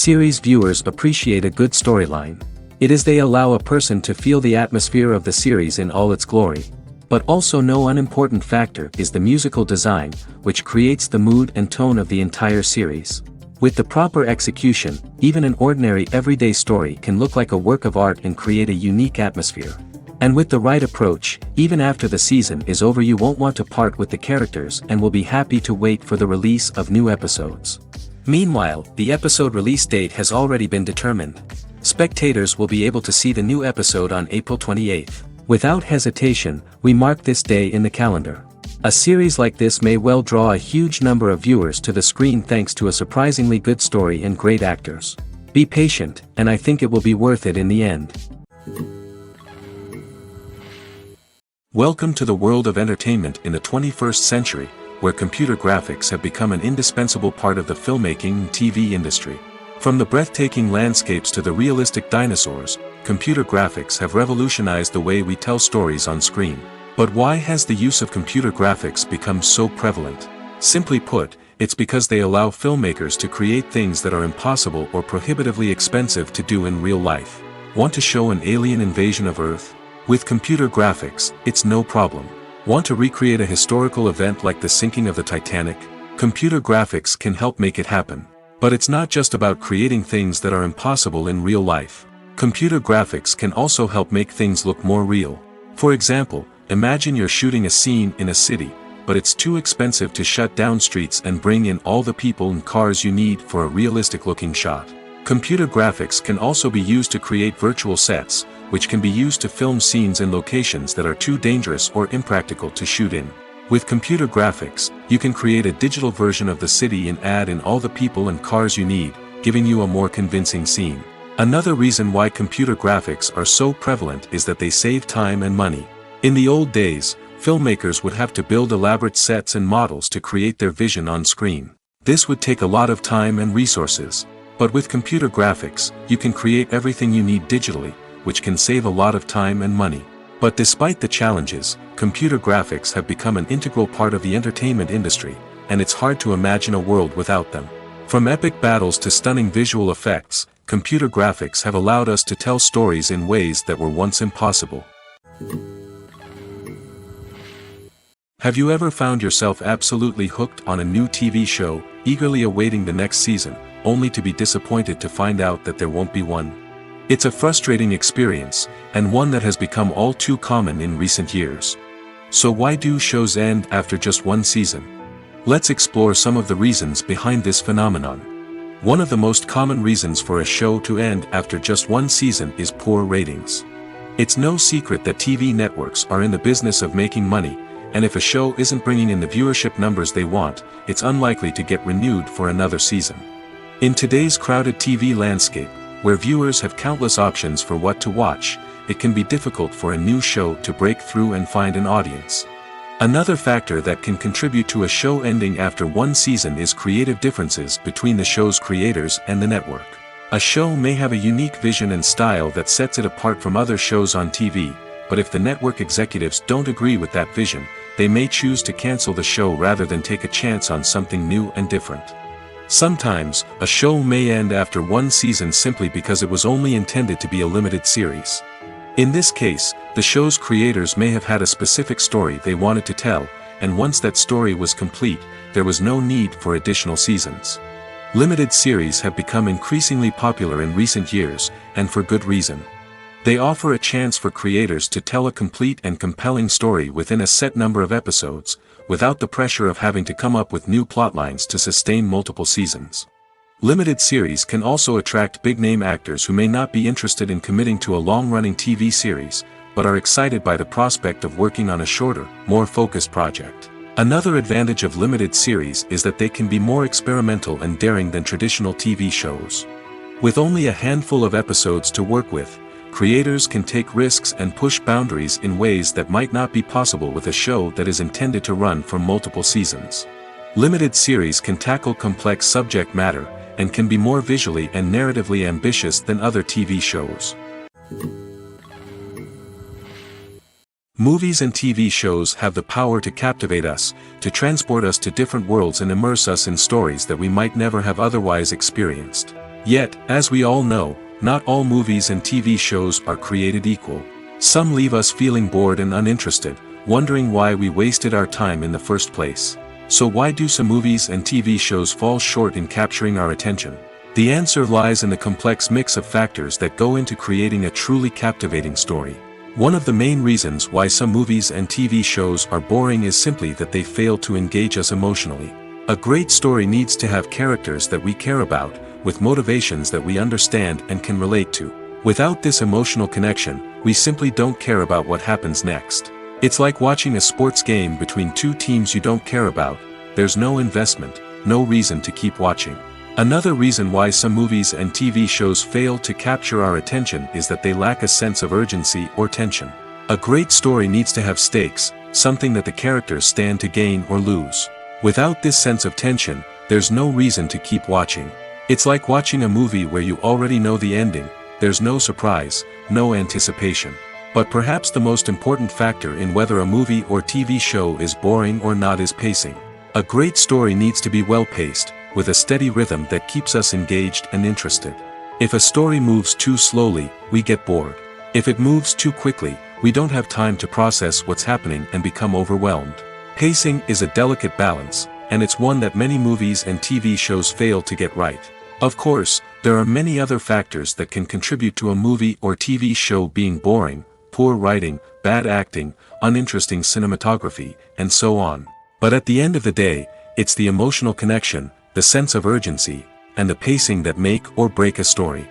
Series viewers appreciate a good storyline. It is they allow a person to feel the atmosphere of the series in all its glory. But also no unimportant factor is the musical design, which creates the mood and tone of the entire series. With the proper execution, even an ordinary everyday story can look like a work of art and create a unique atmosphere. And with the right approach, even after the season is over you won't want to part with the characters and will be happy to wait for the release of new episodes. Meanwhile, the episode release date has already been determined. Spectators will be able to see the new episode on April 28th. Without hesitation, we mark this day in the calendar. A series like this may well draw a huge number of viewers to the screen thanks to a surprisingly good story and great actors. Be patient, and I think it will be worth it in the end. Welcome to the world of entertainment in the 21st century, where computer graphics have become an indispensable part of the filmmaking and TV industry. From the breathtaking landscapes to the realistic dinosaurs, computer graphics have revolutionized the way we tell stories on screen. But why has the use of computer graphics become so prevalent? Simply put, it's because they allow filmmakers to create things that are impossible or prohibitively expensive to do in real life. Want to show an alien invasion of Earth? With computer graphics, it's no problem. Want to recreate a historical event like the sinking of the Titanic? Computer graphics can help make it happen. But it's not just about creating things that are impossible in real life. Computer graphics can also help make things look more real. For example, imagine you're shooting a scene in a city, but it's too expensive to shut down streets and bring in all the people and cars you need for a realistic-looking shot. Computer graphics can also be used to create virtual sets, which can be used to film scenes in locations that are too dangerous or impractical to shoot in. With computer graphics, you can create a digital version of the city and add in all the people and cars you need, giving you a more convincing scene. Another reason why computer graphics are so prevalent is that they save time and money. In the old days, filmmakers would have to build elaborate sets and models to create their vision on screen. This would take a lot of time and resources. But with computer graphics, you can create everything you need digitally, which can save a lot of time and money. But despite the challenges, computer graphics have become an integral part of the entertainment industry, and it's hard to imagine a world without them. From epic battles to stunning visual effects, computer graphics have allowed us to tell stories in ways that were once impossible. Have you ever found yourself absolutely hooked on a new TV show, eagerly awaiting the next season, only to be disappointed to find out that there won't be one? It's a frustrating experience, and one that has become all too common in recent years. So why do shows end after just one season? Let's explore some of the reasons behind this phenomenon. One of the most common reasons for a show to end after just one season is poor ratings. It's no secret that TV networks are in the business of making money, and if a show isn't bringing in the viewership numbers they want, it's unlikely to get renewed for another season. In today's crowded TV landscape, where viewers have countless options for what to watch, it can be difficult for a new show to break through and find an audience. Another factor that can contribute to a show ending after one season is creative differences between the show's creators and the network. A show may have a unique vision and style that sets it apart from other shows on TV, but if the network executives don't agree with that vision, they may choose to cancel the show rather than take a chance on something new and different. Sometimes, a show may end after one season simply because it was only intended to be a limited series. In this case, the show's creators may have had a specific story they wanted to tell, and once that story was complete, there was no need for additional seasons. Limited series have become increasingly popular in recent years, and for good reason. They offer a chance for creators to tell a complete and compelling story within a set number of episodes, without the pressure of having to come up with new plotlines to sustain multiple seasons. Limited series can also attract big-name actors who may not be interested in committing to a long-running TV series, but are excited by the prospect of working on a shorter, more focused project. Another advantage of limited series is that they can be more experimental and daring than traditional TV shows. With only a handful of episodes to work with, creators can take risks and push boundaries in ways that might not be possible with a show that is intended to run for multiple seasons. Limited series can tackle complex subject matter, and can be more visually and narratively ambitious than other TV shows. Movies and TV shows have the power to captivate us, to transport us to different worlds and immerse us in stories that we might never have otherwise experienced. Yet, as we all know, not all movies and TV shows are created equal. Some leave us feeling bored and uninterested, wondering why we wasted our time in the first place. So why do some movies and TV shows fall short in capturing our attention? The answer lies in the complex mix of factors that go into creating a truly captivating story. One of the main reasons why some movies and TV shows are boring is simply that they fail to engage us emotionally. A great story needs to have characters that we care about, with motivations that we understand and can relate to. Without this emotional connection, we simply don't care about what happens next. It's like watching a sports game between two teams you don't care about. There's no investment, no reason to keep watching. Another reason why some movies and TV shows fail to capture our attention is that they lack a sense of urgency or tension. A great story needs to have stakes, something that the characters stand to gain or lose. Without this sense of tension, there's no reason to keep watching. It's like watching a movie where you already know the ending. There's no surprise, no anticipation. But perhaps the most important factor in whether a movie or TV show is boring or not is pacing. A great story needs to be well-paced, with a steady rhythm that keeps us engaged and interested. If a story moves too slowly, we get bored. If it moves too quickly, we don't have time to process what's happening and become overwhelmed. Pacing is a delicate balance, and it's one that many movies and TV shows fail to get right. Of course, there are many other factors that can contribute to a movie or TV show being boring: poor writing, bad acting, uninteresting cinematography, and so on. But at the end of the day, it's the emotional connection, the sense of urgency, and the pacing that make or break a story.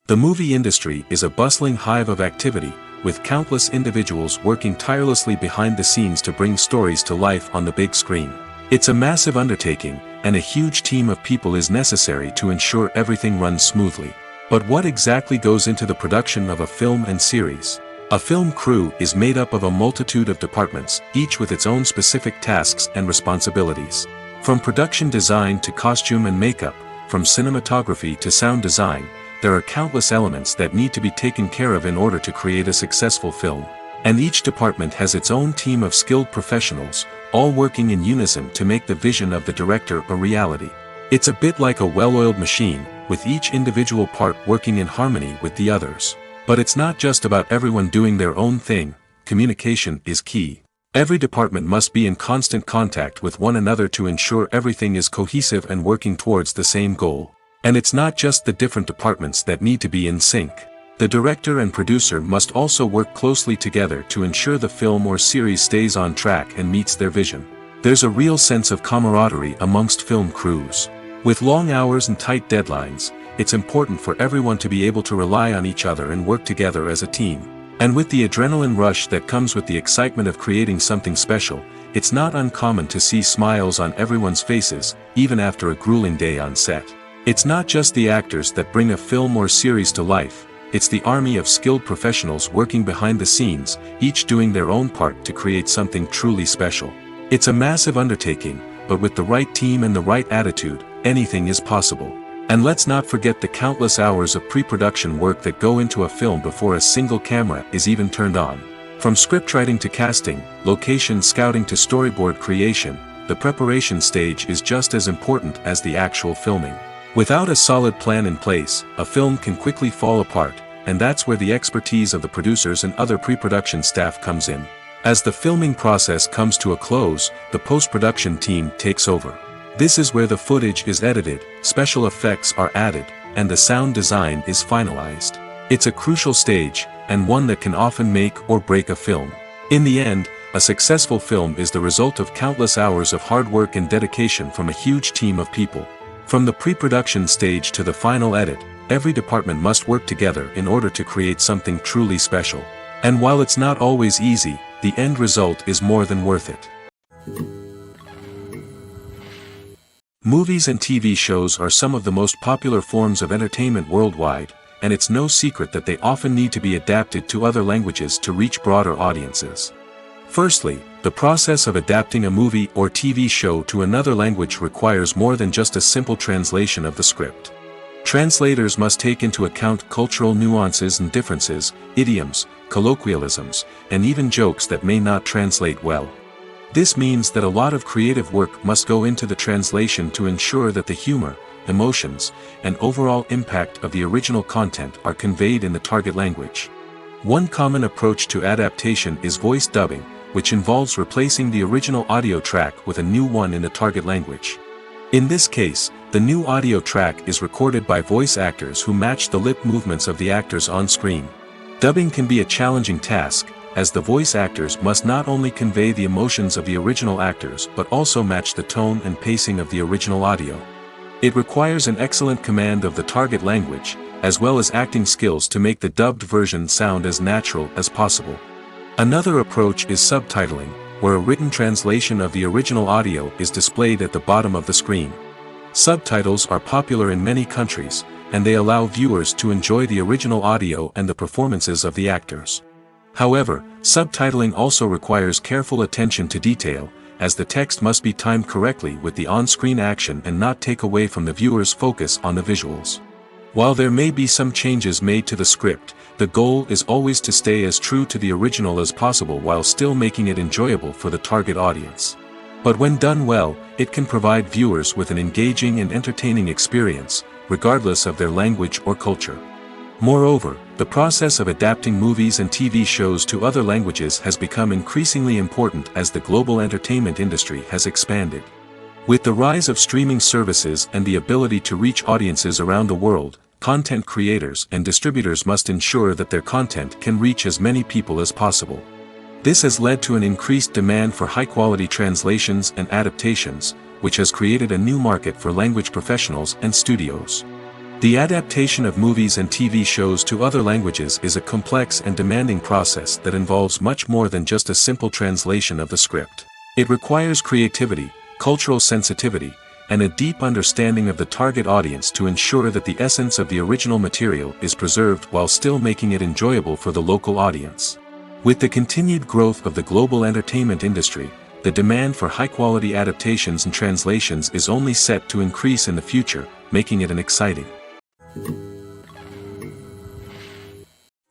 The movie industry is a bustling hive of activity, with countless individuals working tirelessly behind the scenes to bring stories to life on the big screen. It's a massive undertaking, and a huge team of people is necessary to ensure everything runs smoothly. But what exactly goes into the production of a film and series? A film crew is made up of a multitude of departments, each with its own specific tasks and responsibilities. From production design to costume and makeup, from cinematography to sound design, there are countless elements that need to be taken care of in order to create a successful film. And each department has its own team of skilled professionals, all working in unison to make the vision of the director a reality. It's a bit like a well-oiled machine, with each individual part working in harmony with the others. But it's not just about everyone doing their own thing. Communication is key. Every department must be in constant contact with one another to ensure everything is cohesive and working towards the same goal. And it's not just the different departments that need to be in sync. The director and producer must also work closely together to ensure the film or series stays on track and meets their vision. There's a real sense of camaraderie amongst film crews. With long hours and tight deadlines, it's important for everyone to be able to rely on each other and work together as a team. And with the adrenaline rush that comes with the excitement of creating something special, it's not uncommon to see smiles on everyone's faces, even after a grueling day on set. It's not just the actors that bring a film or series to life, it's the army of skilled professionals working behind the scenes, each doing their own part to create something truly special. It's a massive undertaking, but with the right team and the right attitude, anything is possible. And let's not forget the countless hours of pre-production work that go into a film before a single camera is even turned on. From scriptwriting to casting, location scouting to storyboard creation, the preparation stage is just as important as the actual filming. Without a solid plan in place, a film can quickly fall apart, and that's where the expertise of the producers and other pre-production staff comes in. As the filming process comes to a close, the post-production team takes over. This is where the footage is edited, special effects are added, and the sound design is finalized. It's a crucial stage, and one that can often make or break a film. In the end, a successful film is the result of countless hours of hard work and dedication from a huge team of people. From the pre-production stage to the final edit, every department must work together in order to create something truly special. And while it's not always easy, the end result is more than worth it. Movies and TV shows are some of the most popular forms of entertainment worldwide, and it's no secret that they often need to be adapted to other languages to reach broader audiences. Firstly, the process of adapting a movie or TV show to another language requires more than just a simple translation of the script. Translators must take into account cultural nuances and differences, idioms, colloquialisms, and even jokes that may not translate well. This means that a lot of creative work must go into the translation to ensure that the humor, emotions, and overall impact of the original content are conveyed in the target language. One common approach to adaptation is voice dubbing, which involves replacing the original audio track with a new one in the target language. In this case, the new audio track is recorded by voice actors who match the lip movements of the actors on screen. Dubbing can be a challenging task, as the voice actors must not only convey the emotions of the original actors but also match the tone and pacing of the original audio. It requires an excellent command of the target language, as well as acting skills to make the dubbed version sound as natural as possible. Another approach is subtitling, where a written translation of the original audio is displayed at the bottom of the screen. Subtitles are popular in many countries, and they allow viewers to enjoy the original audio and the performances of the actors. However, subtitling also requires careful attention to detail, as the text must be timed correctly with the on-screen action and not take away from the viewer's focus on the visuals. While there may be some changes made to the script, the goal is always to stay as true to the original as possible while still making it enjoyable for the target audience. But when done well, it can provide viewers with an engaging and entertaining experience, regardless of their language or culture. Moreover, the process of adapting movies and TV shows to other languages has become increasingly important as the global entertainment industry has expanded. With the rise of streaming services and the ability to reach audiences around the world, content creators and distributors must ensure that their content can reach as many people as possible. This has led to an increased demand for high-quality translations and adaptations, which has created a new market for language professionals and studios. The adaptation of movies and TV shows to other languages is a complex and demanding process that involves much more than just a simple translation of the script. It requires creativity, cultural sensitivity, and a deep understanding of the target audience to ensure that the essence of the original material is preserved while still making it enjoyable for the local audience. With the continued growth of the global entertainment industry, the demand for high-quality adaptations and translations is only set to increase in the future, making it an exciting.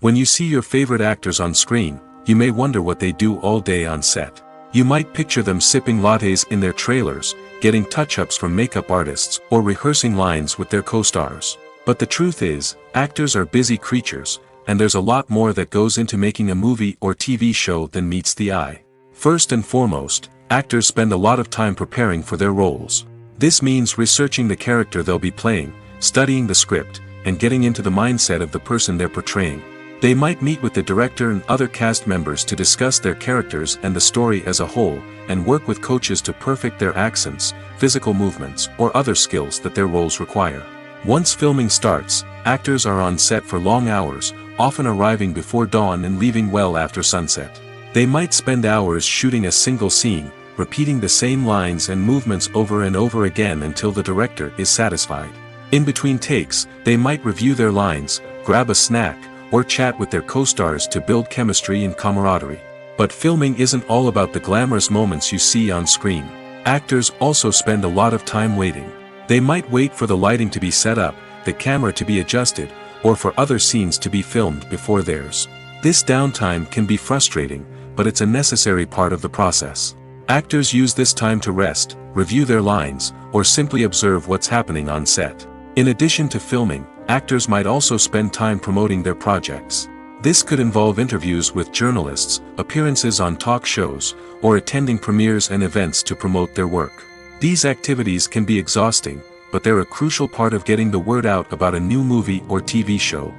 When you see your favorite actors on screen, you may wonder what they do all day on set. You might picture them sipping lattes in their trailers, getting touch-ups from makeup artists, or rehearsing lines with their co-stars. But the truth is, actors are busy creatures, and there's a lot more that goes into making a movie or TV show than meets the eye. First and foremost, actors spend a lot of time preparing for their roles. This means researching the character they'll be playing, studying the script, and getting into the mindset of the person they're portraying. They might meet with the director and other cast members to discuss their characters and the story as a whole, and work with coaches to perfect their accents, physical movements, or other skills that their roles require. Once filming starts, actors are on set for long hours, often arriving before dawn and leaving well after sunset. They might spend hours shooting a single scene, repeating the same lines and movements over and over again until the director is satisfied. In between takes, they might review their lines, grab a snack, or chat with their co-stars to build chemistry and camaraderie. But filming isn't all about the glamorous moments you see on screen. Actors also spend a lot of time waiting. They might wait for the lighting to be set up, the camera to be adjusted, or for other scenes to be filmed before theirs. This downtime can be frustrating, but it's a necessary part of the process. Actors use this time to rest, review their lines, or simply observe what's happening on set. In addition to filming, actors might also spend time promoting their projects. This could involve interviews with journalists, appearances on talk shows, or attending premieres and events to promote their work. These activities can be exhausting, but they're a crucial part of getting the word out about a new movie or TV show.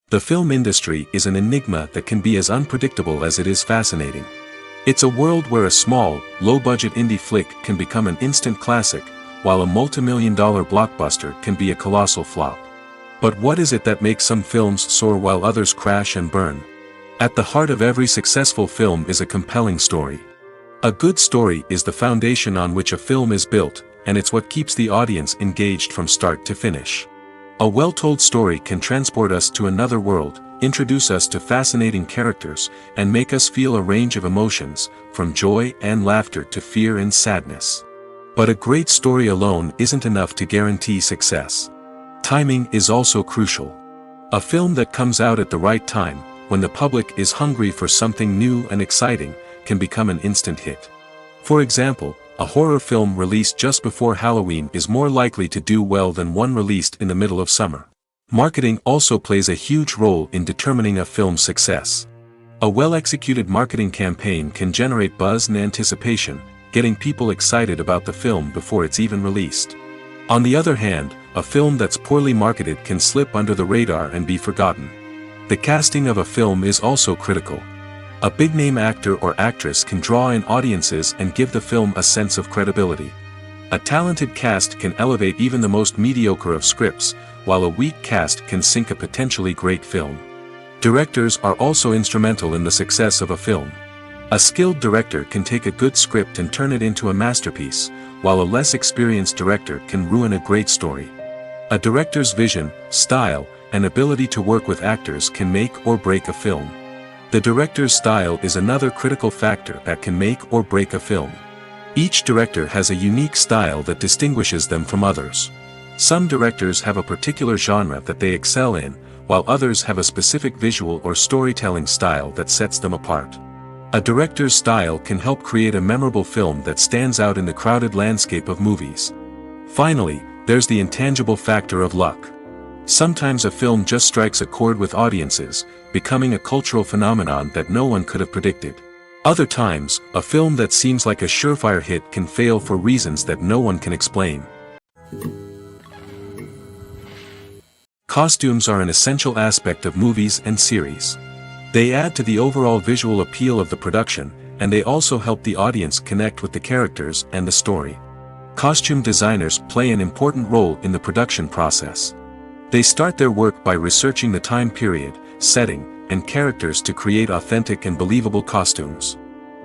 The film industry is an enigma that can be as unpredictable as it is fascinating. It's a world where a small, low-budget indie flick can become an instant classic, while a multi-million-dollar blockbuster can be a colossal flop. But what is it that makes some films soar while others crash and burn? At the heart of every successful film is a compelling story. A good story is the foundation on which a film is built, and it's what keeps the audience engaged from start to finish. A well-told story can transport us to another world, introduce us to fascinating characters, and make us feel a range of emotions, from joy and laughter to fear and sadness. But a great story alone isn't enough to guarantee success. Timing is also crucial. A film that comes out at the right time, when the public is hungry for something new and exciting, can become an instant hit. For example, a horror film released just before Halloween is more likely to do well than one released in the middle of summer. Marketing also plays a huge role in determining a film's success. A well-executed marketing campaign can generate buzz and anticipation, getting people excited about the film before it's even released. On the other hand, a film that's poorly marketed can slip under the radar and be forgotten. The casting of a film is also critical. A big-name actor or actress can draw in audiences and give the film a sense of credibility. A talented cast can elevate even the most mediocre of scripts, while a weak cast can sink a potentially great film. Directors are also instrumental in the success of a film. A skilled director can take a good script and turn it into a masterpiece, while a less experienced director can ruin a great story. A director's vision, style, and ability to work with actors can make or break a film. The director's style is another critical factor that can make or break a film. Each director has a unique style that distinguishes them from others. Some directors have a particular genre that they excel in, while others have a specific visual or storytelling style that sets them apart. A director's style can help create a memorable film that stands out in the crowded landscape of movies. Finally, there's the intangible factor of luck. Sometimes a film just strikes a chord with audiences, becoming a cultural phenomenon that no one could have predicted. Other times, a film that seems like a surefire hit can fail for reasons that no one can explain. Costumes are an essential aspect of movies and series. They add to the overall visual appeal of the production, and they also help the audience connect with the characters and the story. Costume designers play an important role in the production process. They start their work by researching the time period, setting, and characters to create authentic and believable costumes.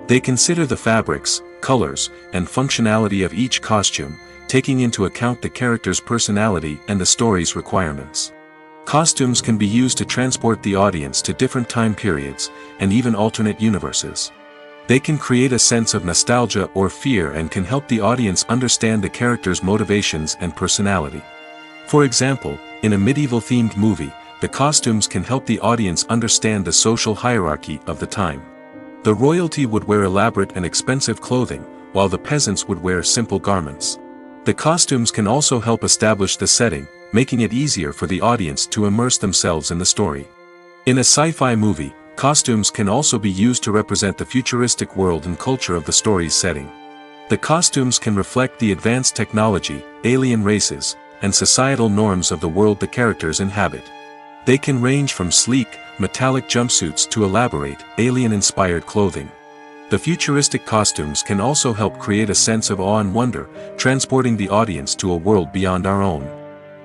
They consider the fabrics, colors, and functionality of each costume, taking into account the character's personality and the story's requirements. Costumes can be used to transport the audience to different time periods, and even alternate universes. They can create a sense of nostalgia or fear and can help the audience understand the character's motivations and personality. For example, in a medieval-themed movie, the costumes can help the audience understand the social hierarchy of the time. The royalty would wear elaborate and expensive clothing, while the peasants would wear simple garments. The costumes can also help establish the setting, making it easier for the audience to immerse themselves in the story. In a sci-fi movie, costumes can also be used to represent the futuristic world and culture of the story's setting. The costumes can reflect the advanced technology, alien races, and societal norms of the world the characters inhabit. They can range from sleek, metallic jumpsuits to elaborate, alien-inspired clothing. The futuristic costumes can also help create a sense of awe and wonder, transporting the audience to a world beyond our own.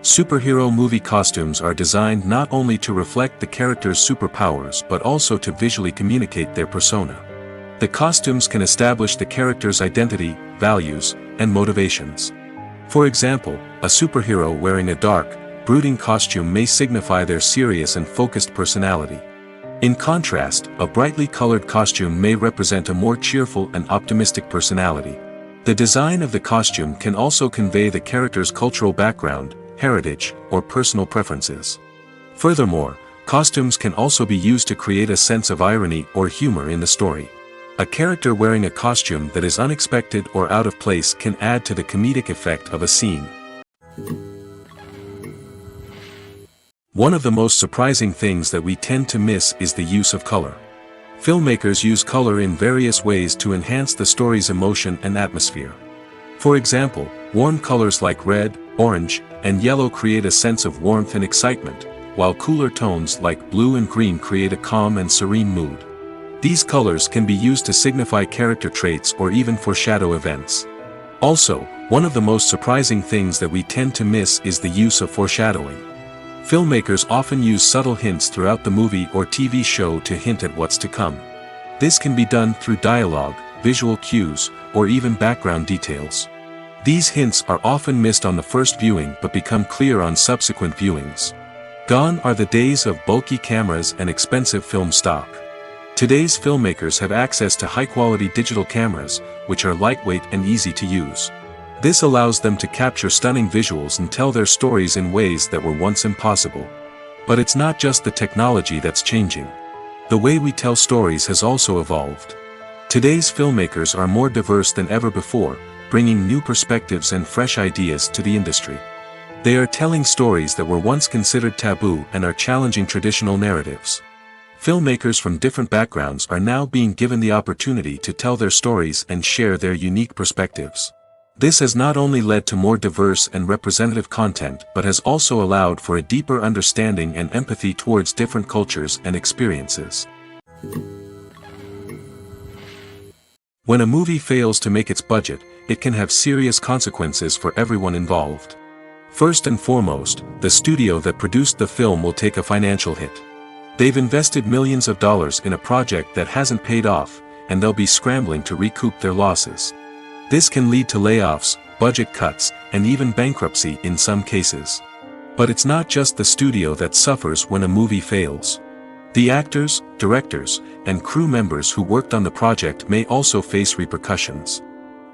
Superhero movie costumes are designed not only to reflect the character's superpowers but also to visually communicate their persona. The costumes can establish the character's identity, values, and motivations. For example, a superhero wearing a dark, brooding costume may signify their serious and focused personality. In contrast, a brightly colored costume may represent a more cheerful and optimistic personality. The design of the costume can also convey the character's cultural background, heritage, or personal preferences. Furthermore, costumes can also be used to create a sense of irony or humor in the story. A character wearing a costume that is unexpected or out of place can add to the comedic effect of a scene. One of the most surprising things that we tend to miss is the use of color. Filmmakers use color in various ways to enhance the story's emotion and atmosphere. For example, warm colors like red, orange, and yellow create a sense of warmth and excitement, while cooler tones like blue and green create a calm and serene mood. These colors can be used to signify character traits or even foreshadow events. Also, one of the most surprising things that we tend to miss is the use of foreshadowing. Filmmakers often use subtle hints throughout the movie or TV show to hint at what's to come. This can be done through dialogue, visual cues, or even background details. These hints are often missed on the first viewing but become clear on subsequent viewings. Gone are the days of bulky cameras and expensive film stock. Today's filmmakers have access to high-quality digital cameras, which are lightweight and easy to use. This allows them to capture stunning visuals and tell their stories in ways that were once impossible. But it's not just the technology that's changing. The way we tell stories has also evolved. Today's filmmakers are more diverse than ever before, bringing new perspectives and fresh ideas to the industry. They are telling stories that were once considered taboo and are challenging traditional narratives. Filmmakers from different backgrounds are now being given the opportunity to tell their stories and share their unique perspectives. This has not only led to more diverse and representative content but has also allowed for a deeper understanding and empathy towards different cultures and experiences. When a movie fails to make its budget, it can have serious consequences for everyone involved. First and foremost, the studio that produced the film will take a financial hit. They've invested millions of dollars in a project that hasn't paid off, and they'll be scrambling to recoup their losses. This can lead to layoffs, budget cuts, and even bankruptcy in some cases. But it's not just the studio that suffers when a movie fails. The actors, directors, and crew members who worked on the project may also face repercussions.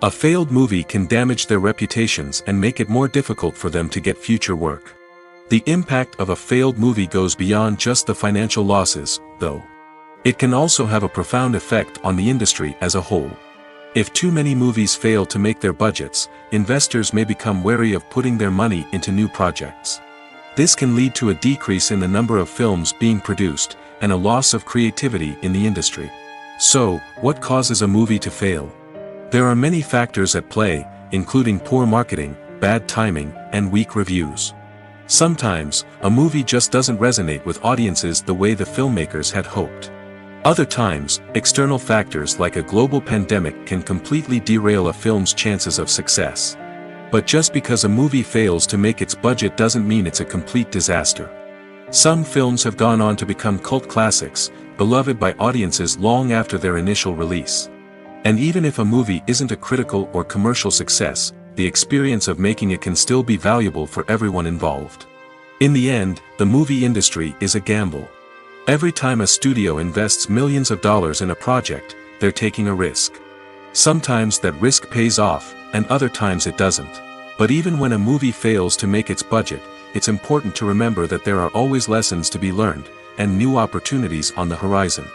A failed movie can damage their reputations and make it more difficult for them to get future work. The impact of a failed movie goes beyond just the financial losses, though. It can also have a profound effect on the industry as a whole. If too many movies fail to make their budgets, investors may become wary of putting their money into new projects. This can lead to a decrease in the number of films being produced, and a loss of creativity in the industry. So, what causes a movie to fail? There are many factors at play, including poor marketing, bad timing, and weak reviews. Sometimes, a movie just doesn't resonate with audiences the way the filmmakers had hoped. Other times, external factors like a global pandemic can completely derail a film's chances of success. But just because a movie fails to make its budget doesn't mean it's a complete disaster. Some films have gone on to become cult classics, beloved by audiences long after their initial release. And even if a movie isn't a critical or commercial success, the experience of making it can still be valuable for everyone involved. In the end, the movie industry is a gamble. Every time a studio invests millions of dollars in a project, they're taking a risk. Sometimes that risk pays off, and other times it doesn't. But even when a movie fails to make its budget, it's important to remember that there are always lessons to be learned, and new opportunities on the horizon.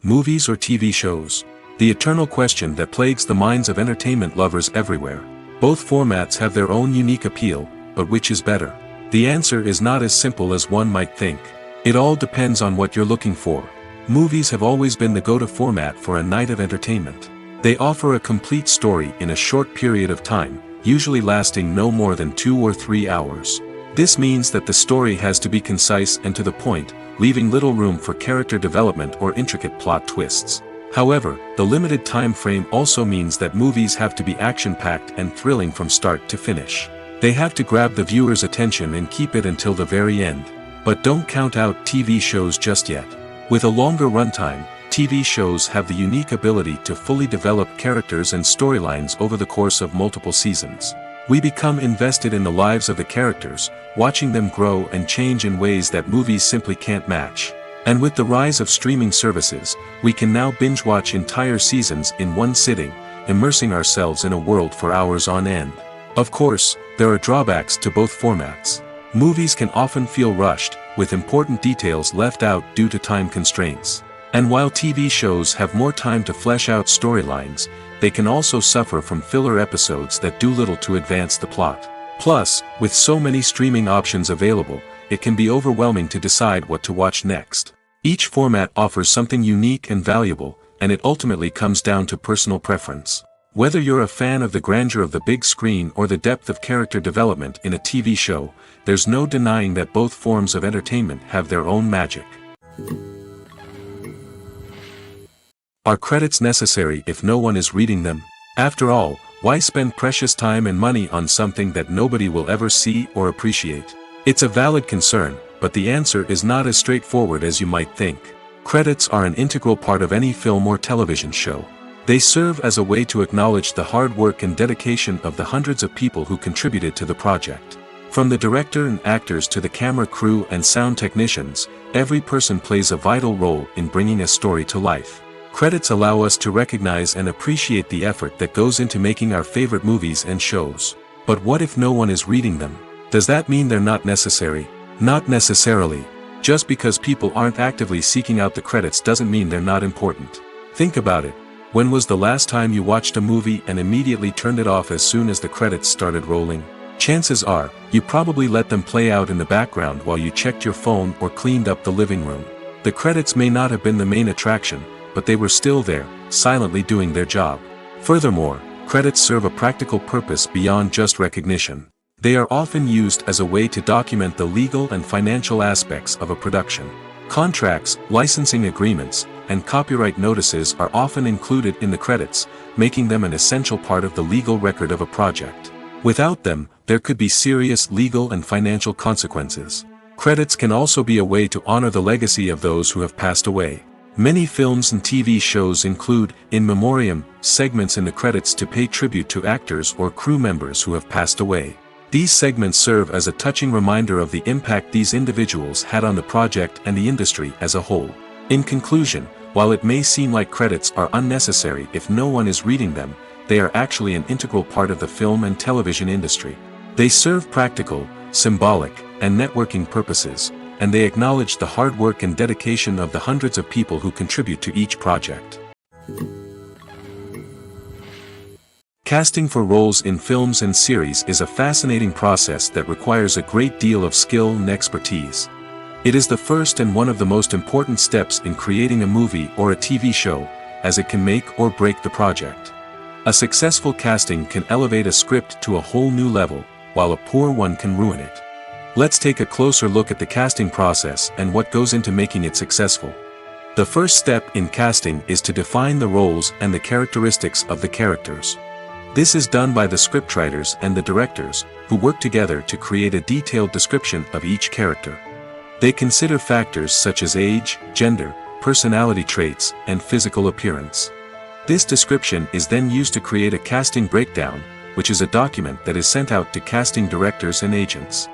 Movies or TV shows? The eternal question that plagues the minds of entertainment lovers everywhere. Both formats have their own unique appeal, but which is better? The answer is not as simple as one might think. It all depends on what you're looking for. Movies have always been the go-to format for a night of entertainment. They offer a complete story in a short period of time, usually lasting no more than 2 or 3 hours. This means that the story has to be concise and to the point, leaving little room for character development or intricate plot twists. However, the limited time frame also means that movies have to be action-packed and thrilling from start to finish. They have to grab the viewer's attention and keep it until the very end. But don't count out TV shows just yet. With a longer runtime, TV shows have the unique ability to fully develop characters and storylines over the course of multiple seasons. We become invested in the lives of the characters, watching them grow and change in ways that movies simply can't match. And with the rise of streaming services, we can now binge-watch entire seasons in one sitting, immersing ourselves in a world for hours on end. Of course, there are drawbacks to both formats. Movies can often feel rushed, with important details left out due to time constraints. And while TV shows have more time to flesh out storylines, they can also suffer from filler episodes that do little to advance the plot. Plus, with so many streaming options available, it can be overwhelming to decide what to watch next. Each format offers something unique and valuable, and it ultimately comes down to personal preference. Whether you're a fan of the grandeur of the big screen or the depth of character development in a TV show, there's no denying that both forms of entertainment have their own magic. Are credits necessary if no one is reading them? After all, why spend precious time and money on something that nobody will ever see or appreciate? It's a valid concern, but the answer is not as straightforward as you might think. Credits are an integral part of any film or television show. They serve as a way to acknowledge the hard work and dedication of the hundreds of people who contributed to the project. From the director and actors to the camera crew and sound technicians, every person plays a vital role in bringing a story to life. Credits allow us to recognize and appreciate the effort that goes into making our favorite movies and shows. But what if no one is reading them? Does that mean they're not necessary? Not necessarily. Just because people aren't actively seeking out the credits doesn't mean they're not important. Think about it. When was the last time you watched a movie and immediately turned it off as soon as the credits started rolling? Chances are, you probably let them play out in the background while you checked your phone or cleaned up the living room. The credits may not have been the main attraction, but they were still there, silently doing their job. Furthermore, credits serve a practical purpose beyond just recognition. They are often used as a way to document the legal and financial aspects of a production. Contracts, licensing agreements, and copyright notices are often included in the credits, making them an essential part of the legal record of a project. Without them, there could be serious legal and financial consequences. Credits can also be a way to honor the legacy of those who have passed away. Many films and TV shows include, in memoriam, segments in the credits to pay tribute to actors or crew members who have passed away. These segments serve as a touching reminder of the impact these individuals had on the project and the industry as a whole. In conclusion, while it may seem like credits are unnecessary if no one is reading them, they are actually an integral part of the film and television industry. They serve practical, symbolic, and networking purposes, and they acknowledge the hard work and dedication of the hundreds of people who contribute to each project. Casting for roles in films and series is a fascinating process that requires a great deal of skill and expertise. It is the first and one of the most important steps in creating a movie or a TV show, as it can make or break the project. A successful casting can elevate a script to a whole new level, while a poor one can ruin it. Let's take a closer look at the casting process and what goes into making it successful. The first step in casting is to define the roles and the characteristics of the characters. This is done by the scriptwriters and the directors, who work together to create a detailed description of each character. They consider factors such as age, gender, personality traits, and physical appearance. This description is then used to create a casting breakdown, which is a document that is sent out to casting directors and agents.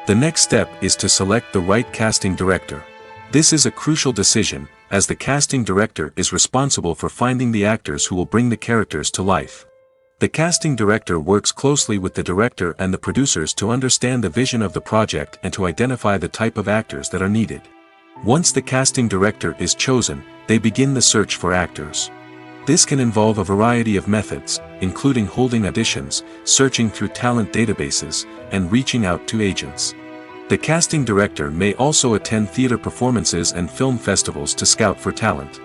The next step is to select the right casting director. This is a crucial decision, as the casting director is responsible for finding the actors who will bring the characters to life. The casting director works closely with the director and the producers to understand the vision of the project and to identify the type of actors that are needed. Once the casting director is chosen, they begin the search for actors. This can involve a variety of methods, including holding auditions, searching through talent databases, and reaching out to agents. The casting director may also attend theater performances and film festivals to scout for talent.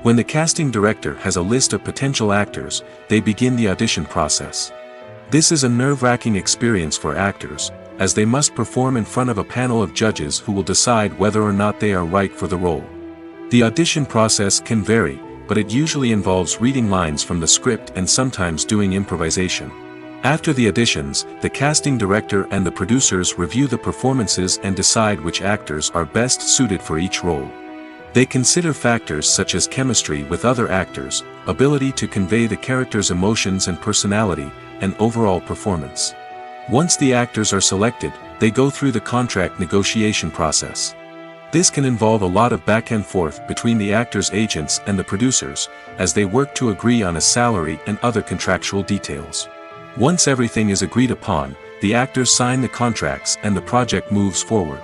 When the casting director has a list of potential actors, they begin the audition process. This is a nerve-wracking experience for actors, as they must perform in front of a panel of judges who will decide whether or not they are right for the role. The audition process can vary, but it usually involves reading lines from the script and sometimes doing improvisation. After the auditions, the casting director and the producers review the performances and decide which actors are best suited for each role. They consider factors such as chemistry with other actors, ability to convey the character's emotions and personality, and overall performance. Once the actors are selected, they go through the contract negotiation process. This can involve a lot of back and forth between the actors' agents and the producers, as they work to agree on a salary and other contractual details. Once everything is agreed upon, the actors sign the contracts and the project moves forward.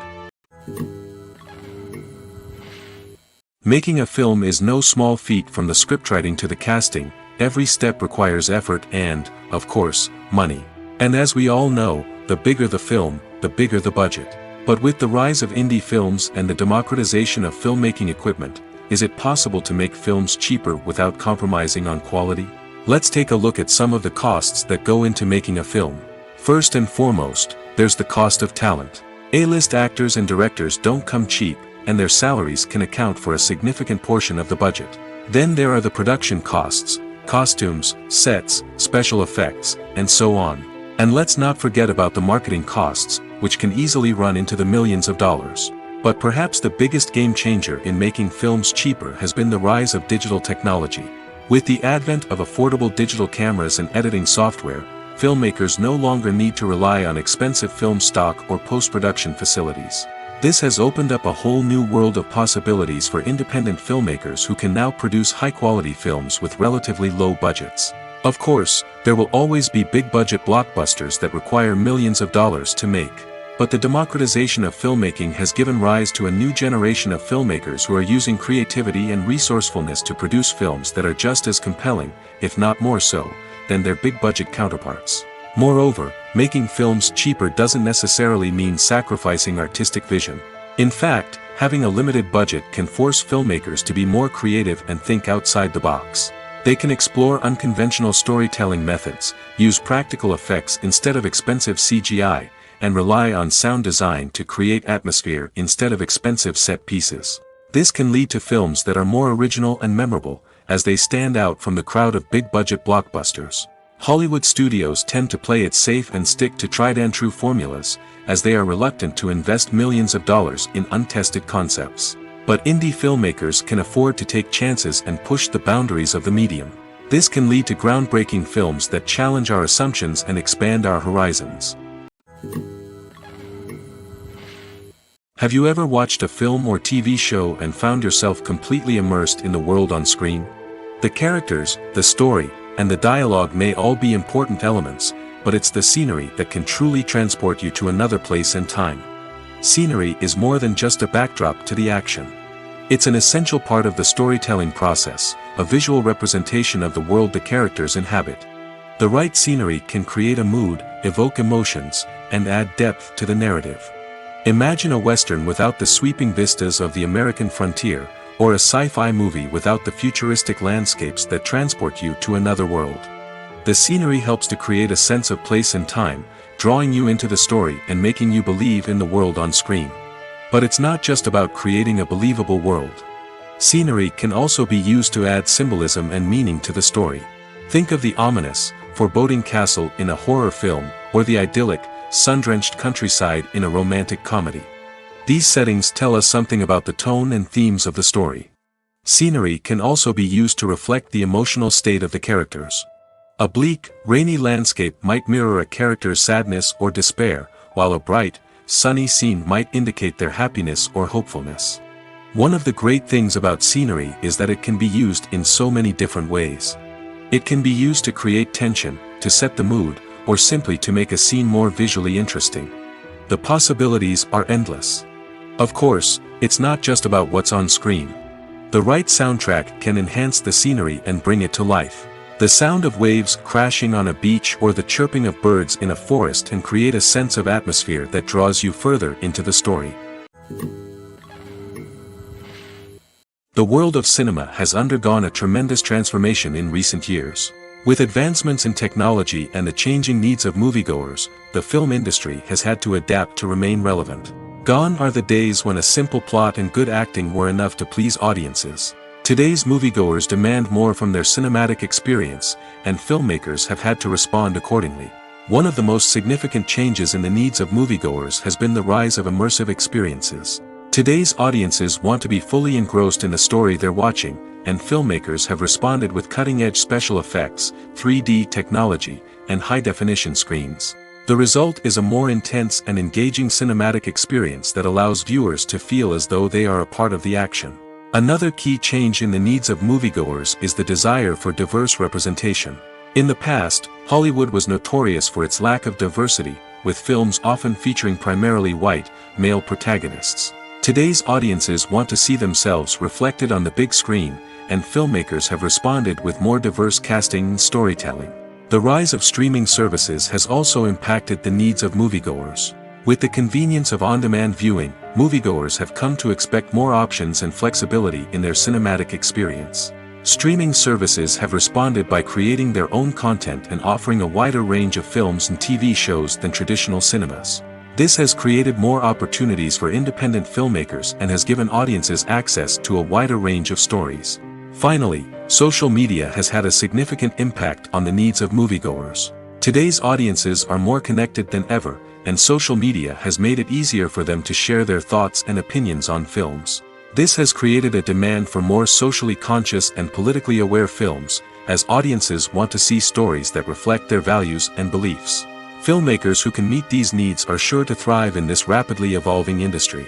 Making a film is no small feat. From the scriptwriting to the casting, every step requires effort and, of course, money. And as we all know, the bigger the film, the bigger the budget. But with the rise of indie films and the democratization of filmmaking equipment, is it possible to make films cheaper without compromising on quality? Let's take a look at some of the costs that go into making a film. First and foremost, there's the cost of talent. A-list actors and directors don't come cheap, and their salaries can account for a significant portion of the budget. Then there are the production costs, costumes, sets, special effects, and so on. And let's not forget about the marketing costs, which can easily run into the millions of dollars. But perhaps the biggest game changer in making films cheaper has been the rise of digital technology. With the advent of affordable digital cameras and editing software, filmmakers no longer need to rely on expensive film stock or post-production facilities. This has opened up a whole new world of possibilities for independent filmmakers who can now produce high-quality films with relatively low budgets. Of course, there will always be big-budget blockbusters that require millions of dollars to make. But the democratization of filmmaking has given rise to a new generation of filmmakers who are using creativity and resourcefulness to produce films that are just as compelling, if not more so, than their big-budget counterparts. Moreover, making films cheaper doesn't necessarily mean sacrificing artistic vision. In fact, having a limited budget can force filmmakers to be more creative and think outside the box. They can explore unconventional storytelling methods, use practical effects instead of expensive CGI, and rely on sound design to create atmosphere instead of expensive set pieces. This can lead to films that are more original and memorable, as they stand out from the crowd of big-budget blockbusters. Hollywood studios tend to play it safe and stick to tried-and-true formulas, as they are reluctant to invest millions of dollars in untested concepts. But indie filmmakers can afford to take chances and push the boundaries of the medium. This can lead to groundbreaking films that challenge our assumptions and expand our horizons. Have you ever watched a film or TV show and found yourself completely immersed in the world on screen? The characters, the story, and the dialogue may all be important elements, but it's the scenery that can truly transport you to another place and time. Scenery is more than just a backdrop to the action. It's an essential part of the storytelling process, a visual representation of the world the characters inhabit. The right scenery can create a mood, evoke emotions, and add depth to the narrative. Imagine a Western without the sweeping vistas of the American frontier, or a sci-fi movie without the futuristic landscapes that transport you to another world. The scenery helps to create a sense of place and time, drawing you into the story and making you believe in the world on screen. But it's not just about creating a believable world. Scenery can also be used to add symbolism and meaning to the story. Think of the ominous, foreboding castle in a horror film, or the idyllic, sun-drenched countryside in a romantic comedy. These settings tell us something about the tone and themes of the story. Scenery can also be used to reflect the emotional state of the characters. A bleak, rainy landscape might mirror a character's sadness or despair, while a bright, sunny scene might indicate their happiness or hopefulness. One of the great things about scenery is that it can be used in so many different ways. It can be used to create tension, to set the mood, or simply to make a scene more visually interesting. The possibilities are endless. Of course, it's not just about what's on screen. The right soundtrack can enhance the scenery and bring it to life. The sound of waves crashing on a beach or the chirping of birds in a forest can create a sense of atmosphere that draws you further into the story. The world of cinema has undergone a tremendous transformation in recent years. With advancements in technology and the changing needs of moviegoers, the film industry has had to adapt to remain relevant. Gone are the days when a simple plot and good acting were enough to please audiences. Today's moviegoers demand more from their cinematic experience, and filmmakers have had to respond accordingly. One of the most significant changes in the needs of moviegoers has been the rise of immersive experiences. Today's audiences want to be fully engrossed in the story they're watching, and filmmakers have responded with cutting-edge special effects, 3D technology, and high-definition screens. The result is a more intense and engaging cinematic experience that allows viewers to feel as though they are a part of the action. Another key change in the needs of moviegoers is the desire for diverse representation. In the past, Hollywood was notorious for its lack of diversity, with films often featuring primarily white, male protagonists. Today's audiences want to see themselves reflected on the big screen, and filmmakers have responded with more diverse casting and storytelling. The rise of streaming services has also impacted the needs of moviegoers. With the convenience of on-demand viewing, moviegoers have come to expect more options and flexibility in their cinematic experience. Streaming services have responded by creating their own content and offering a wider range of films and TV shows than traditional cinemas. This has created more opportunities for independent filmmakers and has given audiences access to a wider range of stories. Finally, social media has had a significant impact on the needs of moviegoers. Today's audiences are more connected than ever, and social media has made it easier for them to share their thoughts and opinions on films. This has created a demand for more socially conscious and politically aware films, as audiences want to see stories that reflect their values and beliefs. Filmmakers who can meet these needs are sure to thrive in this rapidly evolving industry.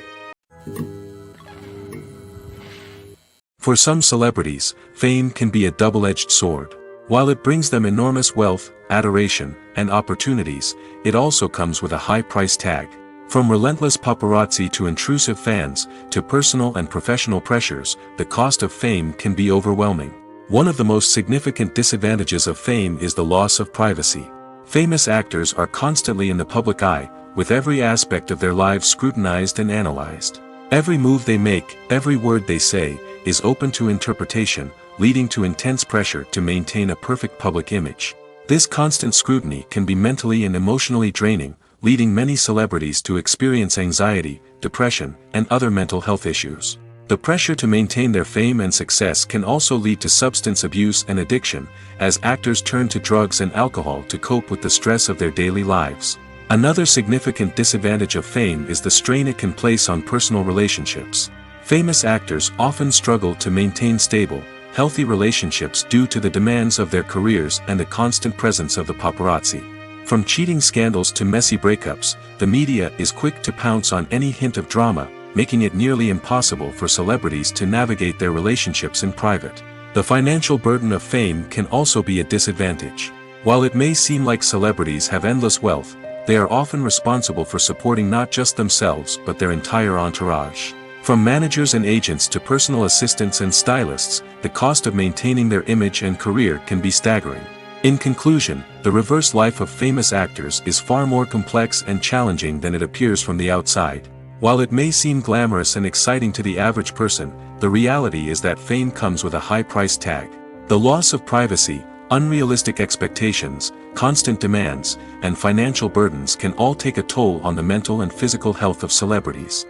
For some celebrities, fame can be a double-edged sword. While it brings them enormous wealth, adoration, and opportunities, it also comes with a high price tag. From relentless paparazzi to intrusive fans, to personal and professional pressures, the cost of fame can be overwhelming. One of the most significant disadvantages of fame is the loss of privacy. Famous actors are constantly in the public eye, with every aspect of their lives scrutinized and analyzed. Every move they make, every word they say, is open to interpretation, leading to intense pressure to maintain a perfect public image. This constant scrutiny can be mentally and emotionally draining, leading many celebrities to experience anxiety, depression, and other mental health issues. The pressure to maintain their fame and success can also lead to substance abuse and addiction, as actors turn to drugs and alcohol to cope with the stress of their daily lives. Another significant disadvantage of fame is the strain it can place on personal relationships. Famous actors often struggle to maintain stable, healthy relationships due to the demands of their careers and the constant presence of the paparazzi. From cheating scandals to messy breakups, the media is quick to pounce on any hint of drama, making it nearly impossible for celebrities to navigate their relationships in private. The financial burden of fame can also be a disadvantage. While it may seem like celebrities have endless wealth, they are often responsible for supporting not just themselves but their entire entourage. From managers and agents to personal assistants and stylists, the cost of maintaining their image and career can be staggering. In conclusion, the reverse life of famous actors is far more complex and challenging than it appears from the outside. While it may seem glamorous and exciting to the average person, the reality is that fame comes with a high price tag. The loss of privacy, unrealistic expectations, constant demands, and financial burdens can all take a toll on the mental and physical health of celebrities.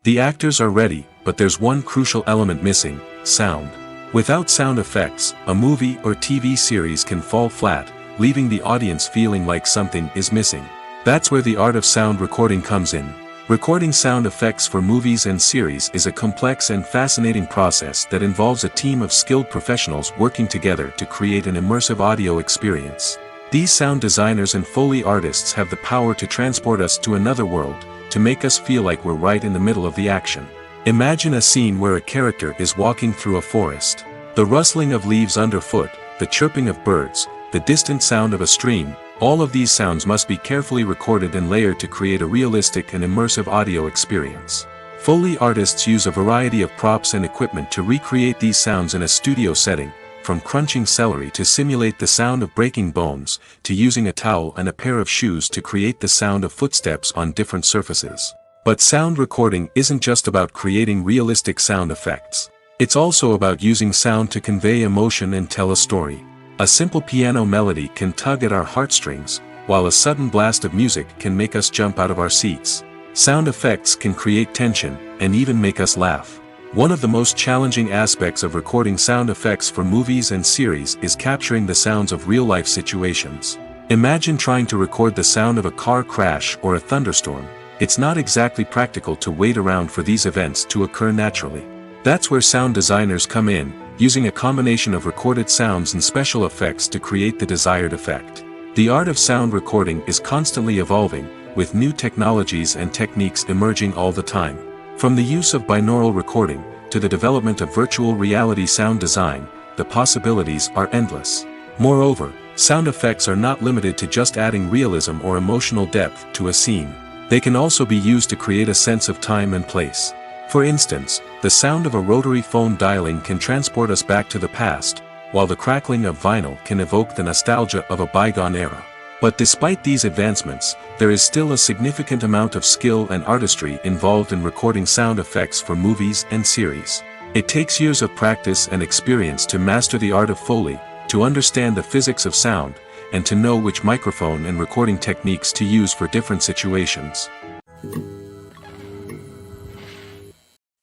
The actors are ready, but there's one crucial element missing: sound. Without sound effects, a movie or TV series can fall flat, leaving the audience feeling like something is missing. That's where the art of sound recording comes in. Recording sound effects for movies and series is a complex and fascinating process that involves a team of skilled professionals working together to create an immersive audio experience. These sound designers and Foley artists have the power to transport us to another world, to make us feel like we're right in the middle of the action. Imagine a scene where a character is walking through a forest. The rustling of leaves underfoot, the chirping of birds, the distant sound of a stream, all of these sounds must be carefully recorded and layered to create a realistic and immersive audio experience. Foley artists use a variety of props and equipment to recreate these sounds in a studio setting, from crunching celery to simulate the sound of breaking bones, to using a towel and a pair of shoes to create the sound of footsteps on different surfaces. But sound recording isn't just about creating realistic sound effects. It's also about using sound to convey emotion and tell a story. A simple piano melody can tug at our heartstrings, while a sudden blast of music can make us jump out of our seats. Sound effects can create tension, and even make us laugh. One of the most challenging aspects of recording sound effects for movies and series is capturing the sounds of real-life situations. Imagine trying to record the sound of a car crash or a thunderstorm. It's not exactly practical to wait around for these events to occur naturally. That's where sound designers come in, using a combination of recorded sounds and special effects to create the desired effect. The art of sound recording is constantly evolving, with new technologies and techniques emerging all the time. From the use of binaural recording, to the development of virtual reality sound design, the possibilities are endless. Moreover, sound effects are not limited to just adding realism or emotional depth to a scene. They can also be used to create a sense of time and place. For instance, the sound of a rotary phone dialing can transport us back to the past, while the crackling of vinyl can evoke the nostalgia of a bygone era. But despite these advancements, there is still a significant amount of skill and artistry involved in recording sound effects for movies and series. It takes years of practice and experience to master the art of Foley, to understand the physics of sound, and to know which microphone and recording techniques to use for different situations.